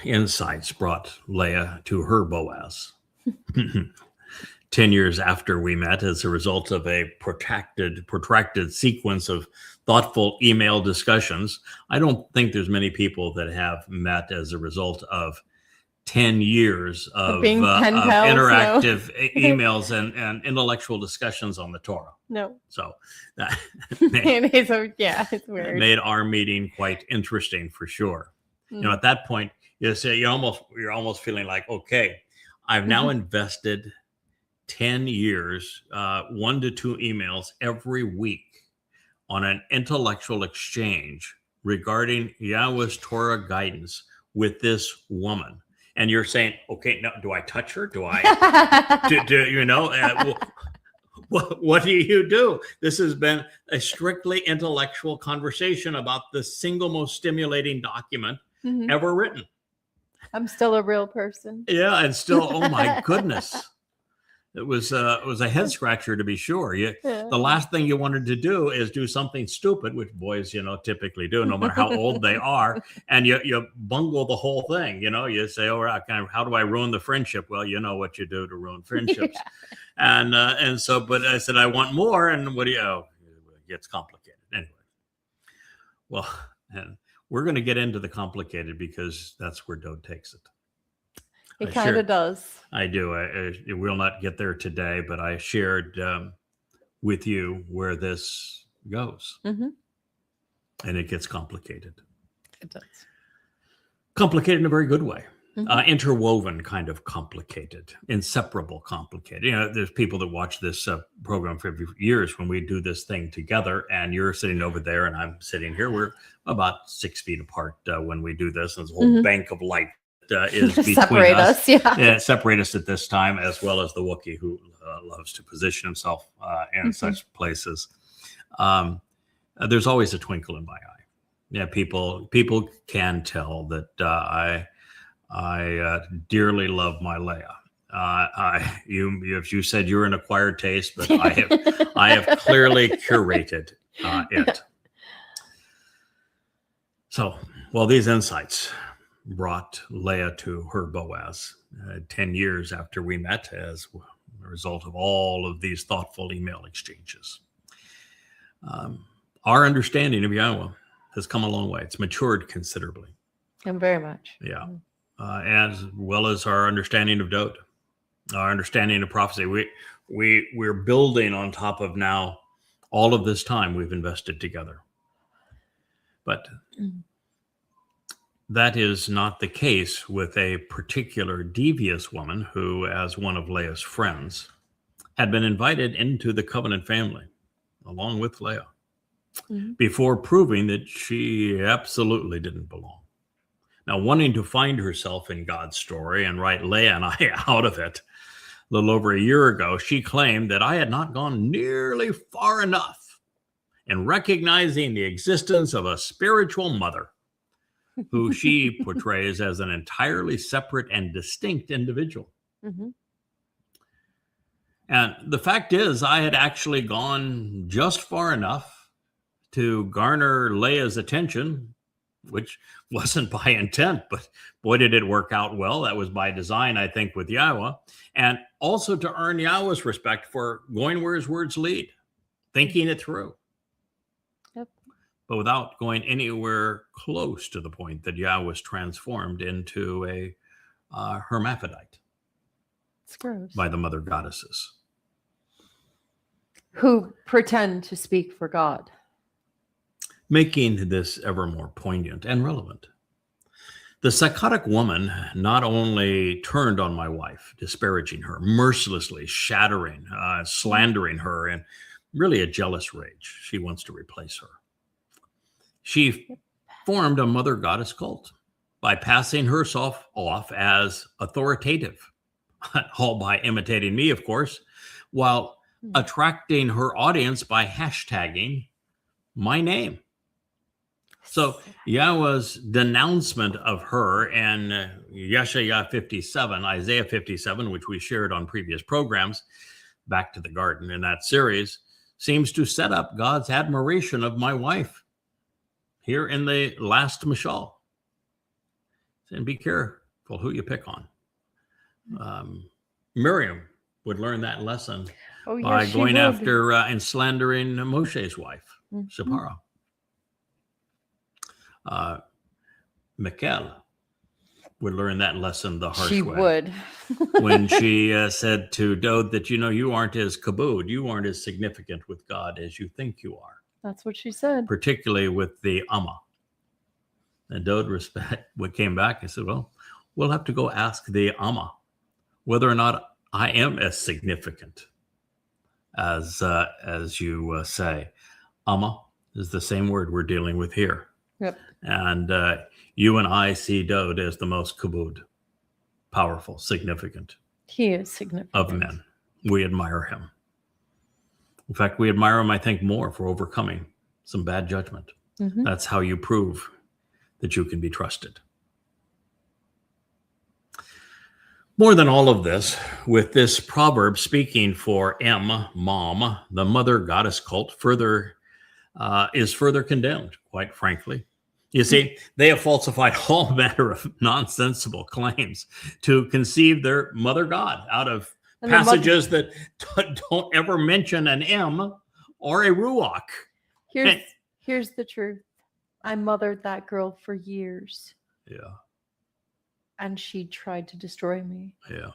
insights brought Leah to her Boaz 10 years after we met as a result of a protracted sequence of thoughtful email discussions. I don't think there's many people that have met as a result of 10 years of interactive emails and intellectual discussions on the Torah. No. So that it's weird. Made our meeting quite interesting for sure. You know, at that point, you're almost feeling like, okay, I've now invested 10 years, 1 to 2 emails every week on an intellectual exchange regarding Yahweh's Torah guidance with this woman. And you're saying, okay, now do I touch her? Do I, what do you do? This has been a strictly intellectual conversation about the single most stimulating document ever written. I'm still a real person. Yeah, and still, oh my goodness. It was a head scratcher, to be sure. The last thing you wanted to do is do something stupid, which boys, typically do, no matter how old they are, and you bungle the whole thing. You say, "Oh, how do I ruin the friendship?" Well, you know what you do to ruin friendships, and so. But I said, I want more, and what do you? Oh, it gets complicated anyway. Well, and we're going to get into the complicated because that's where Dowd takes it. It kind of does. I do. I will not get there today, but I shared with you where this goes. And it gets complicated. It does. Complicated in a very good way. Interwoven kind of complicated. Inseparable complicated. There's people that watch this program for years when we do this thing together, and you're sitting over there and I'm sitting here. We're about 6 feet apart when we do this. And there's a whole bank of light is between separate us. Separate us at this time, as well as the Wookiee who loves to position himself in such places. There's always a twinkle in my eye. Yeah, people can tell that I dearly love my Leah. You said you're an acquired taste, but I have clearly curated it. So, well, these insights brought Leah to her Boaz 10 years after we met as a result of all of these thoughtful email exchanges. Our understanding of Yahowah has come a long way. It's matured considerably. And very much. Yeah. As well as our understanding of Dowd, our understanding of prophecy. We're building on top of now all of this time we've invested together. But that is not the case with a particular devious woman who, as one of Leah's friends, had been invited into the covenant family along with Leah before proving that she absolutely didn't belong. Now, wanting to find herself in God's story and write Leah and I out of it, a little over a year ago, she claimed that I had not gone nearly far enough in recognizing the existence of a spiritual mother who she portrays as an entirely separate and distinct individual. And the fact is, I had actually gone just far enough to garner Leah's attention, which wasn't by intent, but boy, did it work out well. That was by design, I think, with Yahowah, and also to earn Yahowah's respect for going where his words lead, thinking it through. But without going anywhere close to the point that Yahowah was transformed into a hermaphrodite by the mother goddesses. Who pretend to speak for God. Making this ever more poignant and relevant. The psychotic woman not only turned on my wife, disparaging her, mercilessly shattering, slandering her, and really a jealous rage. She wants to replace her. She formed a mother goddess cult by passing herself off as authoritative, all by imitating me, of course, while attracting her audience by hashtagging my name. So Yahowah's denouncement of her in Yeshayah 57, Isaiah 57, which we shared on previous programs, Back to the Garden in that series, seems to set up God's admiration of my wife here in the last Mashal. And be careful who you pick on. Miriam would learn that lesson by going after and slandering Moshe's wife, Zipporah. Michal would learn that lesson the harsh way. She would. When she said to Dowd that, you aren't as kabod, you aren't as significant with God as you think you are. That's what she said. Particularly with the Amah. And Dowd came back and said, well, we'll have to go ask the Amah whether or not I am as significant as you say. Amah is the same word we're dealing with here. Yep. And you and I see Dowd as the most kabod, powerful, significant He is significant. of men. We admire him. In fact, we admire him, I think, more for overcoming some bad judgment. Mhm. That's how you prove that you can be trusted. More than all of this, with this proverb speaking for Mom, the mother goddess cult, is further condemned, quite frankly. You see, they have falsified all manner of nonsensical claims to conceive their mother god out of And the passages that don't ever mention an M or a ruach. Here's the truth. I mothered that girl for years, Yeah, and she tried to destroy me. yeah.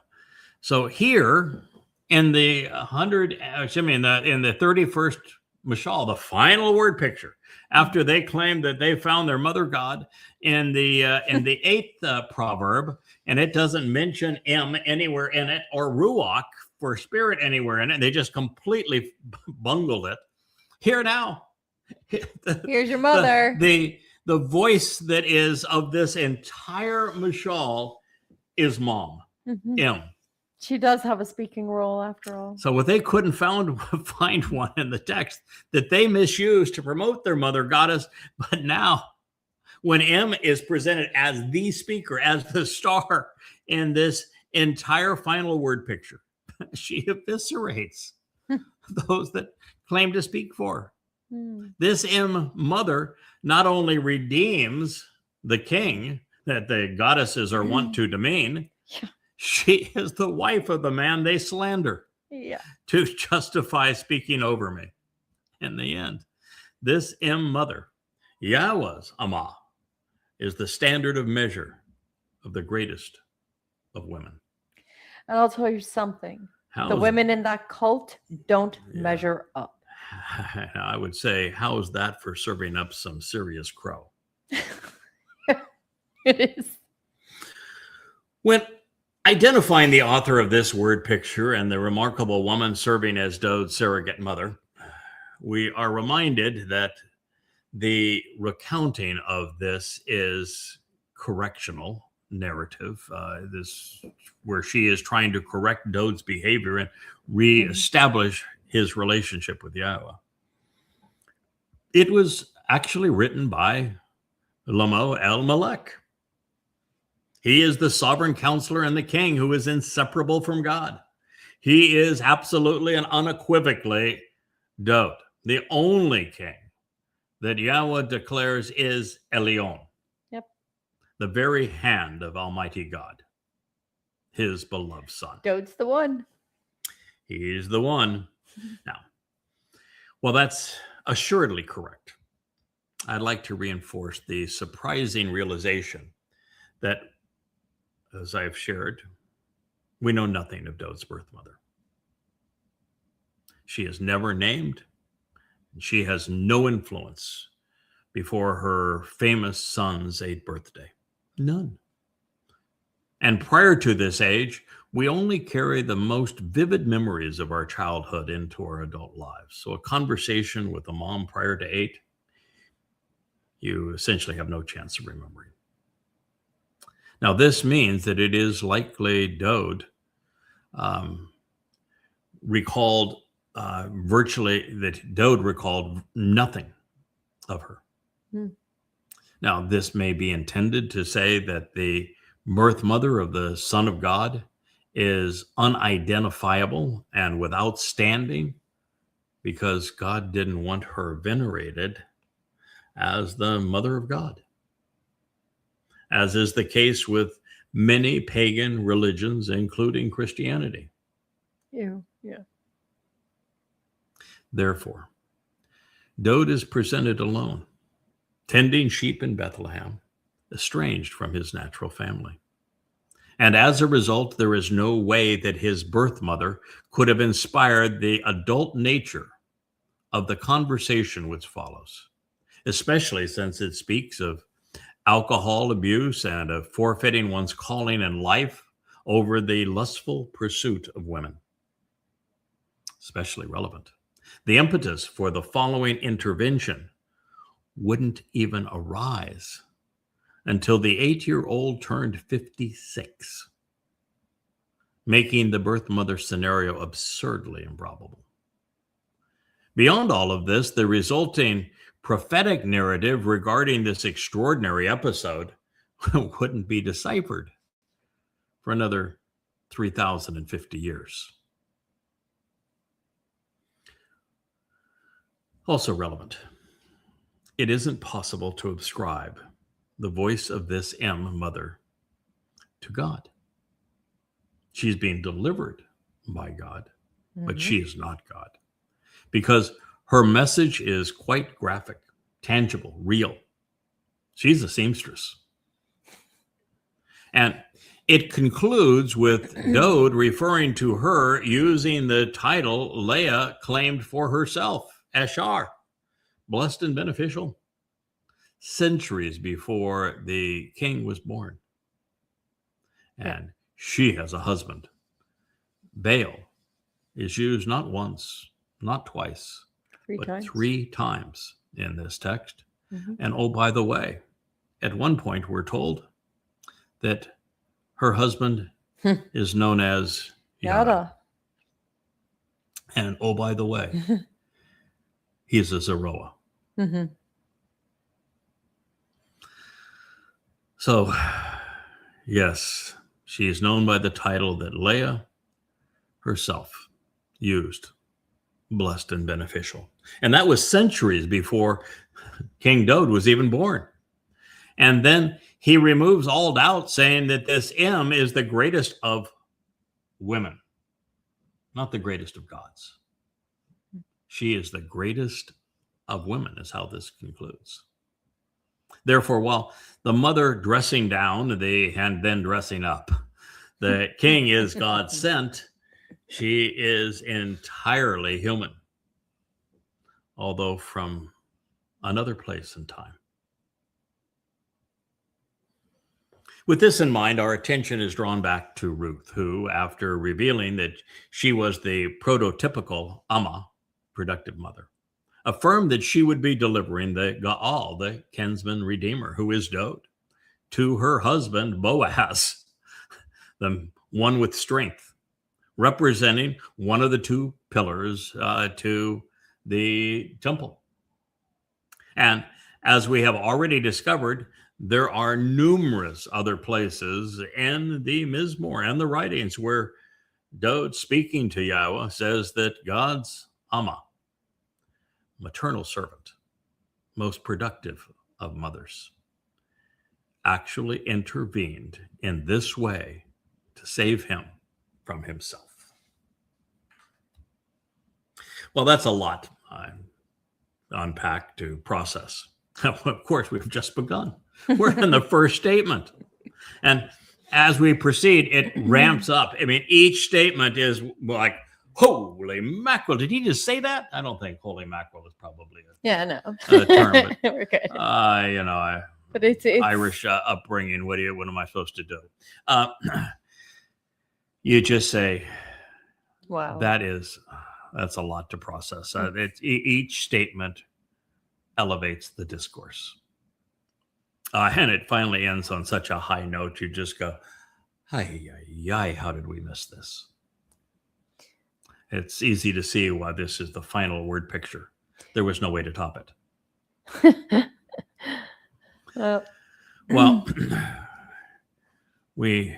So here in the 31st Mashal, the final word picture, after they claimed that they found their mother god in the 8th proverb, and it doesn't mention M anywhere in it or ruach for spirit anywhere in it. They just completely bungled it. Here now, Here's your mother. The voice that is of this entire Mashal is Mom, Mhm. M. She does have a speaking role after all. So what they couldn't find one in the text that they misused to promote their mother goddess, but now when M is presented as the speaker, as the star in this entire final word picture, she eviscerates those that claim to speak for her. This M mother not only redeems the king that the goddesses are wont to demean, Yeah. she is the wife of the man they slander to justify speaking over me. In the end, this M mother, Yahowah's Amah, is the standard of measure of the greatest of women. And I'll tell you something. The women in that cult don't measure up. I would say, how's that for serving up some serious crow? It is. When identifying the author of this word picture and the remarkable woman serving as Dowd's surrogate mother, we are reminded that the recounting of this is correctional narrative. Where she is trying to correct Dowd's behavior and reestablish his relationship with Yahowah. It was actually written by Lamow El Melek. He is the sovereign counselor and the king who is inseparable from God. He is absolutely and unequivocally Dowd, the only king that Yahowah declares is Elyon. Yep. The very hand of Almighty God, his beloved son. Dowd's the one. He's the one. Now, well, that's assuredly correct. I'd like to reinforce the surprising realization that, as I have shared, we know nothing of Dowd's birth mother. She is never named. She has no influence before her famous son's 8th birthday. None. And prior to this age, we only carry the most vivid memories of our childhood into our adult lives. So a conversation with a mom prior to 8, you essentially have no chance of remembering. Now, this means that it is likely Dowd recalled nothing of her. Now, this may be intended to say that the birth mother of the Son of God is unidentifiable and without standing because God didn't want her venerated as the mother of God, as is the case with many pagan religions, including Christianity. Yeah. Therefore, Dowd is presented alone, tending sheep in Bethlehem, estranged from his natural family. And as a result, there is no way that his birth mother could have inspired the adult nature of the conversation which follows, especially since it speaks of alcohol abuse and of forfeiting one's calling in life over the lustful pursuit of women. Especially relevant. The impetus for the following intervention wouldn't even arise until the 8-year-old turned 56, making the birth mother scenario absurdly improbable. Beyond all of this, the resulting prophetic narrative regarding this extraordinary episode wouldn't be deciphered for another 3,050 years. Also relevant, it isn't possible to ascribe the voice of this mother to God. She's being delivered by God, but she is not God, because her message is quite graphic, tangible, real. She's a seamstress. And it concludes with Dowd referring to her using the title Leah claimed for herself, Ashar, blessed and beneficial, centuries before the king was born. And she has a husband. Baal is used not once, not twice, but 3 times in this text. And oh, by the way, at one point we're told that her husband is known as Yahowah. And oh, by the way, he's a Zeroah. So, yes, she is known by the title that Leah herself used, blessed and beneficial. And that was centuries before King Dowd was even born. And then he removes all doubt, saying that this is the greatest of women, not the greatest of gods. She is the greatest of women, is how this concludes. Therefore, while the mother dressing down and then dressing up, the king is God sent, she is entirely human, although from another place and time. With this in mind, our attention is drawn back to Ruth, who, after revealing that she was the prototypical Amah, productive mother, affirmed that she would be delivering the Gaal, the kinsman redeemer, who is Dowd, to her husband Boaz, the one with strength, representing one of the 2 pillars to the temple. And as we have already discovered, there are numerous other places in the Mizmowr and the writings where Dowd, speaking to Yahowah, says that God's Amah, maternal servant, most productive of mothers, actually intervened in this way to save him from himself. Well, that's a lot to unpack, to process. Of course, we've just begun. We're in the first statement. And as we proceed, it ramps up. I mean, each statement is like, holy mackerel. Did he just say that? I don't think holy mackerel is probably a term. But, we're good. But it's Irish upbringing. What am I supposed to do? You just say, wow. That's a lot to process. Each statement elevates the discourse. And it finally ends on such a high note, you just go, how did we miss this? It's easy to see why this is the final word picture. There was no way to top it. Well, we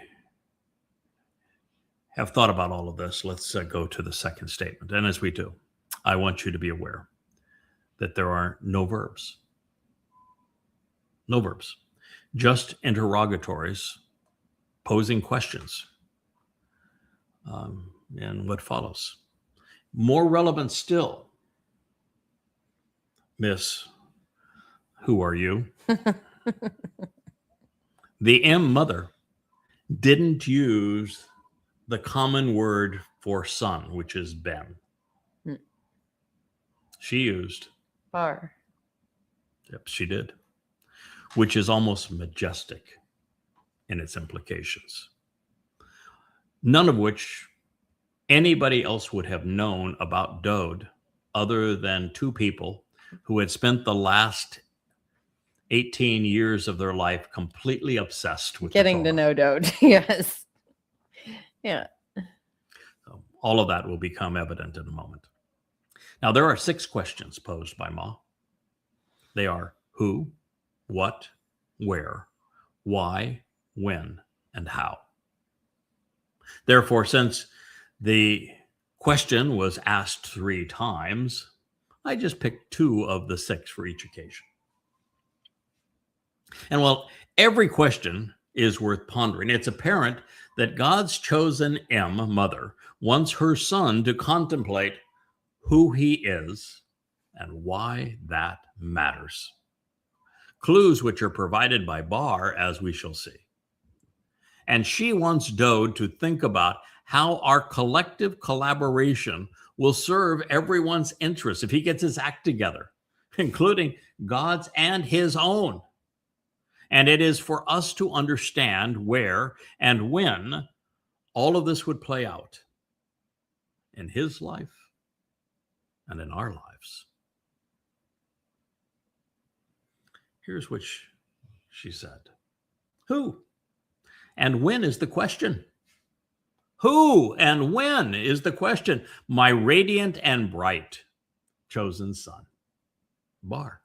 have thought about all of this. Let's go to the second statement. And as we do, I want you to be aware that there are no verbs. No verbs. Just interrogatories posing questions. And what follows. More relevant still, Miss, who are you? The mother didn't use the common word for son, which is ben. She used bar. Yep, she did. Which is almost majestic in its implications. none of which anybody else would have known about Dowd other than two people who had spent the last 18 years of their life completely obsessed with getting to know Dowd. Yes. Yeah. So all of that will become evident in a moment. Now, there are 6 questions posed by Ma. They are who, what, where, why, when, and how. Therefore, since the question was asked 3 times, I just picked 2 of the 6 for each occasion. And while every question is worth pondering, it's apparent that God's chosen mother wants her son to contemplate who he is and why that matters. Clues which are provided by Bar, as we shall see. And she wants Dowd to think about how our collective collaboration will serve everyone's interests if he gets his act together, including God's and his own. And it is for us to understand where and when all of this would play out in his life and in our lives. Here's what she said. Who and when is the question? Who and when is the question? My radiant and bright chosen son. Bar.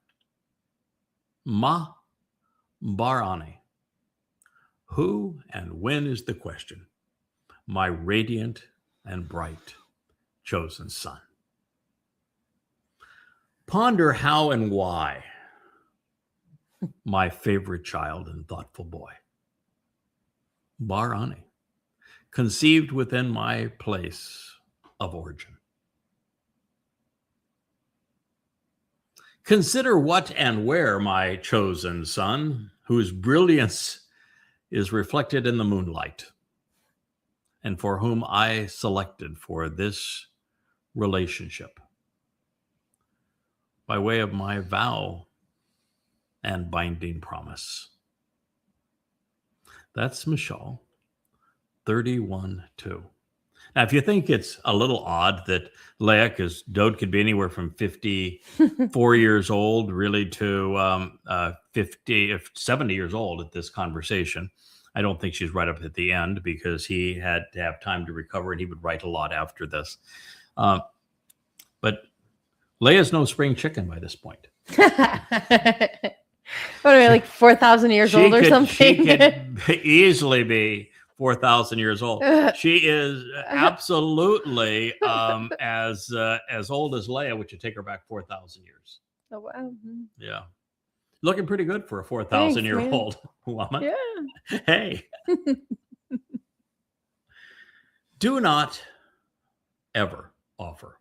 Ma Barani. Who and when is the question? My radiant and bright chosen son. Ponder how and why, my favorite child and thoughtful boy. Barani, conceived within my place of origin. Consider what and where, my chosen son, whose brilliance is reflected in the moonlight, and for whom I selected for this relationship, by way of my vow and binding promise. That's Mashal 31:2. Now, if you think it's a little odd that Leah, because Dowd could be anywhere from 54 years old, really, to 70 years old at this conversation. I don't think she's right up at the end because he had to have time to recover and he would write a lot after this. But Leah's no spring chicken by this point. What are we, like 4,000 years old or something? She could easily be 4,000 years old. She is absolutely as old as Leah, which would take her back 4,000 years. Oh, wow. Yeah. Looking pretty good for a 4,000-year-old woman. Yeah. Hey. Do not ever offer,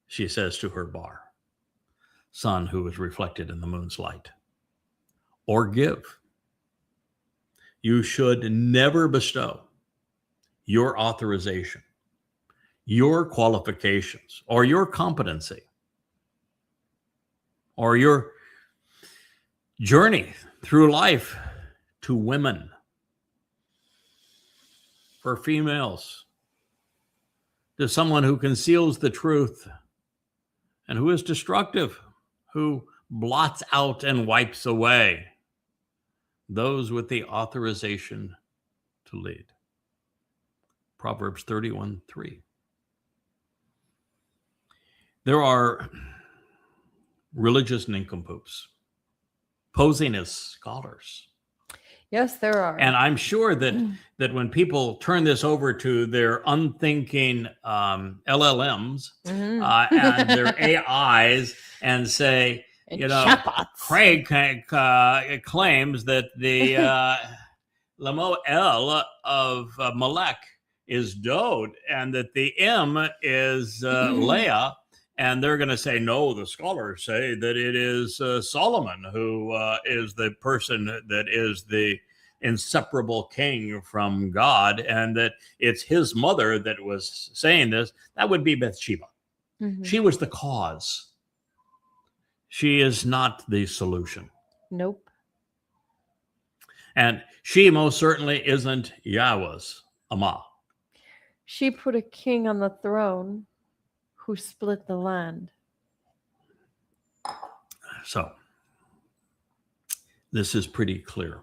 she says to her Bar, son who is reflected in the moon's light, or give. You should never bestow your authorization, your qualifications, or your competency, or your journey through life to women, for females, to someone who conceals the truth and who is destructive, who blots out and wipes away those with the authorization to lead. Proverbs 31:3. There are religious nincompoops posing as scholars. Yes, there are. And I'm sure that when people turn this over to their unthinking LLMs and their AIs and say, And you know, chatbots. Craig claims that the Lamow El Melek is Dowd and that the M is Leah. And they're going to say, no, the scholars say that it is Solomon who is the person that is the inseparable king from God, and that it's his mother that was saying this. That would be Bathsheba. She was the cause. She is not the solution. Nope. And she most certainly isn't Yahweh's Amah. She put a king on the throne who split the land. So this is pretty clear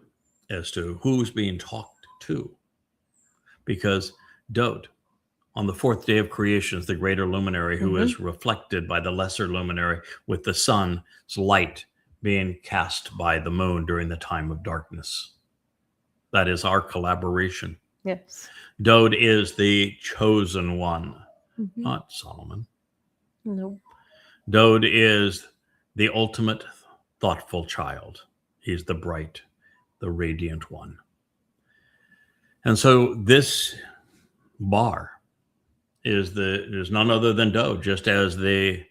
as to who's being talked to, because Dowd, on the fourth day of creation, is the greater luminary who is reflected by the lesser luminary, with the sun's light being cast by the moon during the time of darkness. That is our collaboration. Yes. Dowd is the chosen one, not Solomon. Nope. Dowd is the ultimate thoughtful child. He's the bright, the radiant one. And so this bar is none other than Dowd, just as the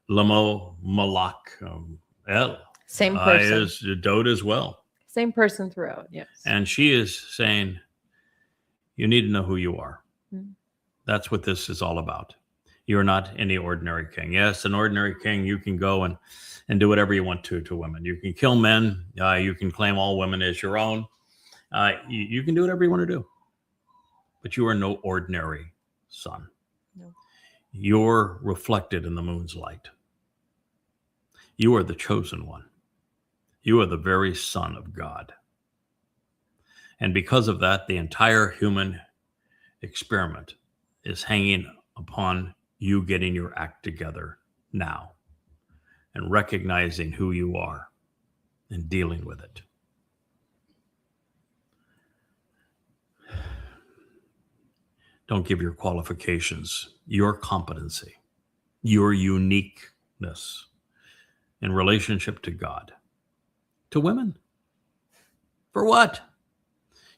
Lamow El Same person. is Dowd as well. Same person throughout, yes. And she is saying, you need to know who you are. That's what this is all about. You're not any ordinary king. Yes, an ordinary king, you can go and do whatever you want to women. You can kill men. You can claim all women as your own. You can do whatever you want to do. But you are no ordinary son. No. You're reflected in the moon's light. You are the chosen one. You are the very Son of God. And because of that, the entire human experiment is hanging upon you getting your act together now and recognizing who you are and dealing with it. Don't give your qualifications, your competency, your uniqueness in relationship to God, to women. For what?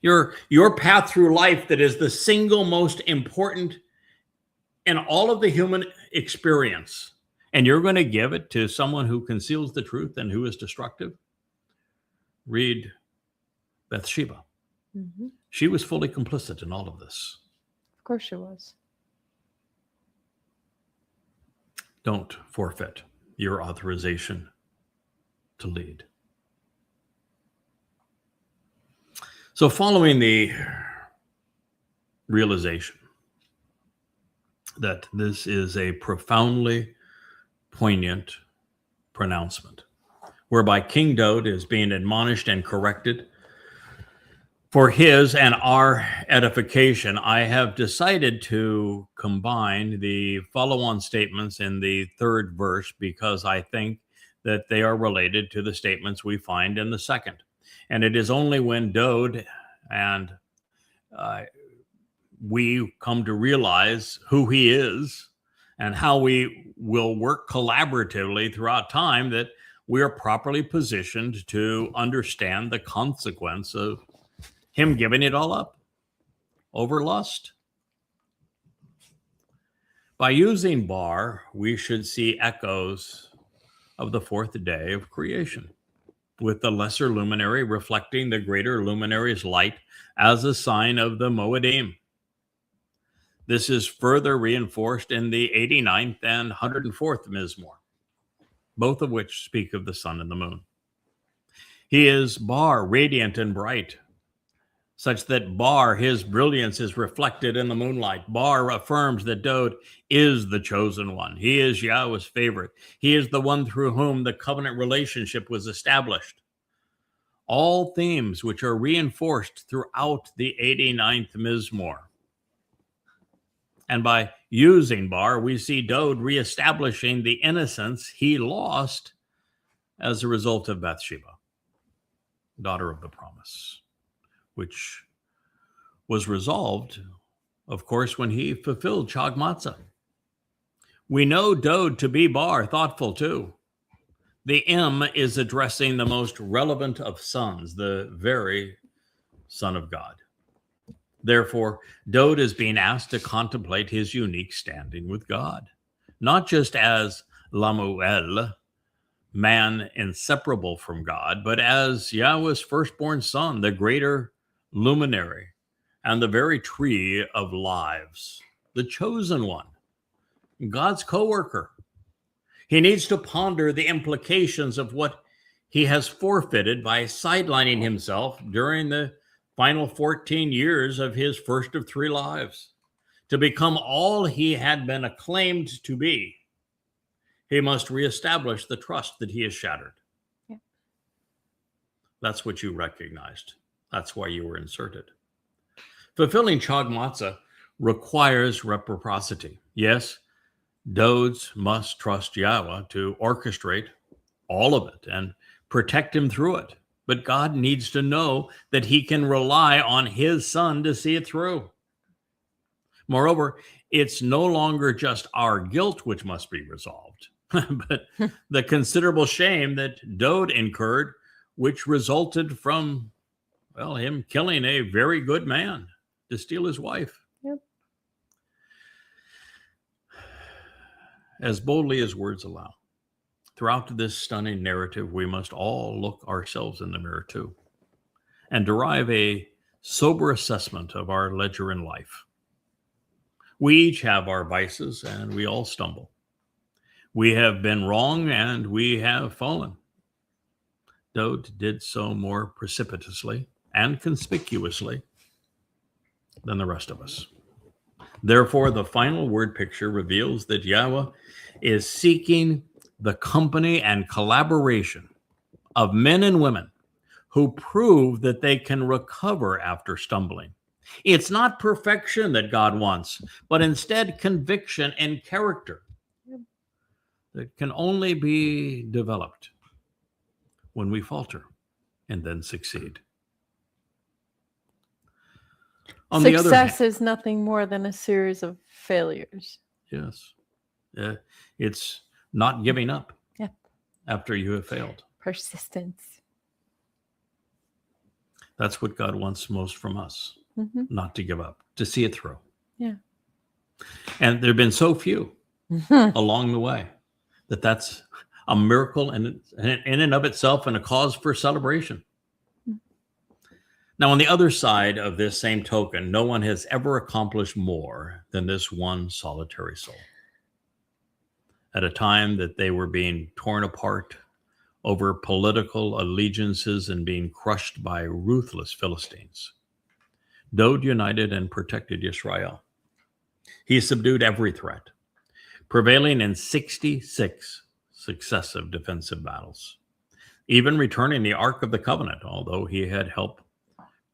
Your path through life that is the single most important in all of the human experience, and you're going to give it to someone who conceals the truth and who is destructive? Read Bathsheba. She was fully complicit in all of this. Of course she was. Don't forfeit your authorization to lead. So following the realization that this is a profoundly poignant pronouncement, whereby King Dowd is being admonished and corrected for his and our edification, I have decided to combine the follow-on statements in the third verse because I think that they are related to the statements we find in the second. And it is only when Dowd and we come to realize who he is and how we will work collaboratively throughout time that we are properly positioned to understand the consequence of him giving it all up over lust. By using bar, we should see echoes of the fourth day of creation, with the lesser luminary reflecting the greater luminary's light as a sign of the Mow'edym. This is further reinforced in the 89th and 104th Mizmowr, both of which speak of the sun and the moon. He is bar, radiant and bright, such that bar, his brilliance is reflected in the moonlight. Bar affirms that Dowd is the chosen one. He is Yahweh's favorite. He is the one through whom the covenant relationship was established. All themes which are reinforced throughout the 89th Mizmowr. And by using bar, we see Dowd reestablishing the innocence he lost as a result of Bathsheba, daughter of the promise, which was resolved, of course, when he fulfilled Chag Matzah. We know Dowd to be bar, thoughtful too. The M is addressing the most relevant of sons, the very Son of God. Therefore, Dowd is being asked to contemplate his unique standing with God, not just as Lamow El, man inseparable from God, but as Yahweh's firstborn son, the greater luminary and the very tree of lives, the chosen one, God's co-worker. He needs to ponder the implications of what he has forfeited by sidelining himself during the final 14 years of his first of three lives, to become all he had been acclaimed to be, he must reestablish the trust that he has shattered. Yeah. That's what you recognized. That's why you were inserted. Fulfilling Chag Matzah requires reciprocity. Yes, Dowds must trust Yahowah to orchestrate all of it and protect him through it. But God needs to know that he can rely on his son to see it through. Moreover, it's no longer just our guilt which must be resolved, but the considerable shame that Dowd incurred, which resulted from, well, him killing a very good man to steal his wife. Yep. As boldly as words allow, throughout this stunning narrative, we must all look ourselves in the mirror too and derive a sober assessment of our ledger in life. We each have our vices and we all stumble. We have been wrong and we have fallen. Dowd did so more precipitously and conspicuously than the rest of us. Therefore, the final word picture reveals that Yahowah is seeking the company and collaboration of men and women who prove that they can recover after stumbling. It's not perfection that God wants, but instead conviction and character that can only be developed when we falter and then succeed. On the other hand, Success is nothing more than a series of failures. yes, it's not giving up Yep. after you have failed. Persistence. That's what God wants most from us, Mm-hmm. not to give up, to see it through. Yeah. And there have been so few along the way that that's a miracle in and of itself and a cause for celebration. Now, on the other side of this same token, no one has ever accomplished more than this one solitary soul. At a time that they were being torn apart over political allegiances and being crushed by ruthless Philistines, Dowd united and protected Israel. He subdued every threat, prevailing in 66 successive defensive battles, even returning the Ark of the Covenant, although he had help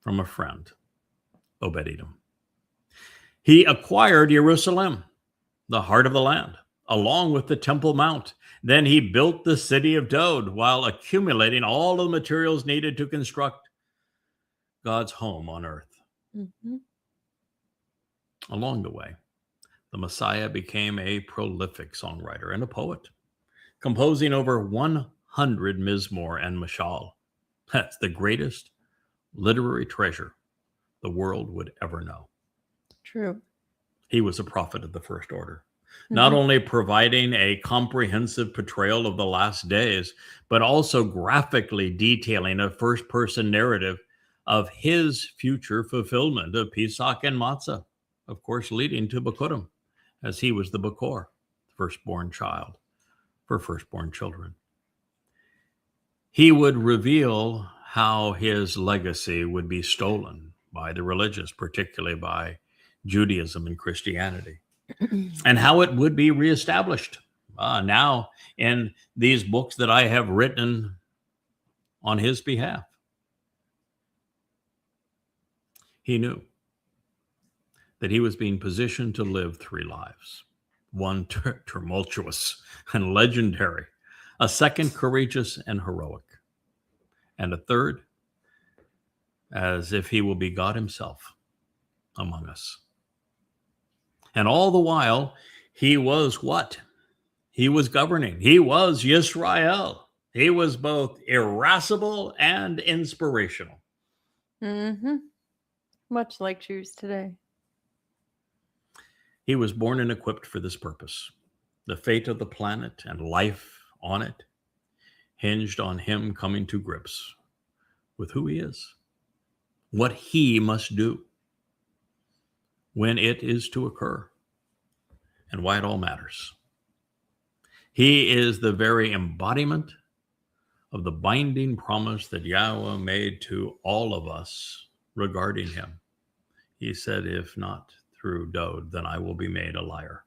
from a friend, Obed-Edom. He acquired Jerusalem, the heart of the land, along with the Temple Mount. Then he built the city of Dowd while accumulating all the materials needed to construct God's home on earth. Mm-hmm. Along the way, the Messiah became a prolific songwriter and a poet, composing over 100 Mizmowr and Mashal. That's the greatest literary treasure the world would ever know. True. He was a prophet of the first order, not only providing a comprehensive portrayal of the last days, but also graphically detailing a first-person narrative of his future fulfillment of Pesach and Matzah, of course, leading to Bekurim, as he was the Bekor, firstborn child for firstborn children. He would reveal how his legacy would be stolen by the religious, particularly by Judaism and Christianity, and how it would be reestablished now in these books that I have written on his behalf. He knew that he was being positioned to live three lives: one tumultuous and legendary, a second courageous and heroic, and a third as if he will be God himself among us. And all the while, he was what? He was governing. He was Yisrael. He was both irascible and inspirational. Mm-hmm. Much like Jews today. He was born and equipped for this purpose. The fate of the planet and life on it hinged on him coming to grips with who he is, what he must do, when it is to occur, and why it all matters. He is the very embodiment of the binding promise that Yahowah made to all of us regarding him. He said, if not through Dowd, then I will be made a liar.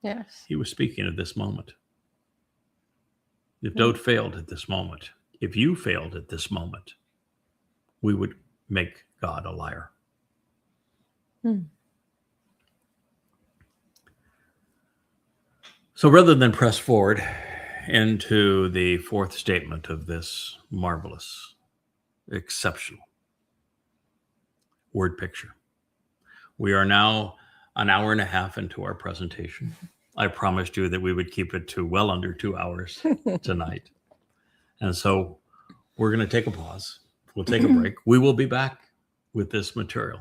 Yes. He was speaking at this moment. If Dowd failed at this moment, if you failed at this moment, we would make God a liar. So rather than press forward into the fourth statement of this marvelous, exceptional word picture, we are now an hour and a half into our presentation. I promised you that we would keep it to well under 2 hours tonight. And so we're going to take a pause. We'll take a break. We will be back with this material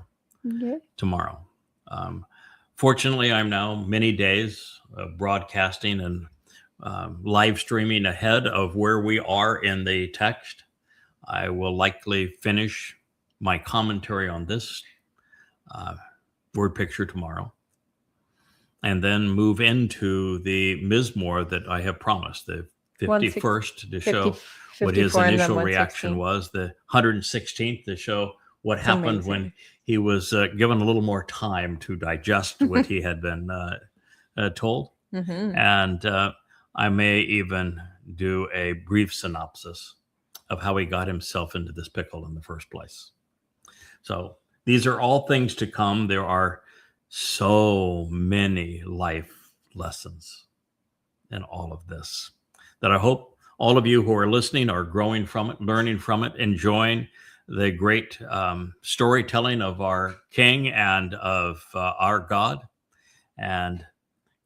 tomorrow. Fortunately, I'm now many days of broadcasting and live streaming ahead of where we are in the text. I will likely finish my commentary on this word picture tomorrow, and then move into the Mizmowr that I have promised, the 51st, to show what his initial reaction was, the 116th to show what happened when he was given a little more time to digest what he had been told. And I may even do a brief synopsis of how he got himself into this pickle in the first place. So these are all things to come. There are so many life lessons in all of this that I hope all of you who are listening are growing from it, learning from it, enjoying the great storytelling of our King and of our God, and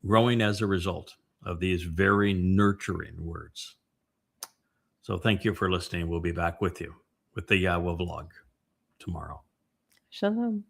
growing as a result of these very nurturing words. So thank you for listening. We'll be back with you with the Yahowah vlog tomorrow. Shalom.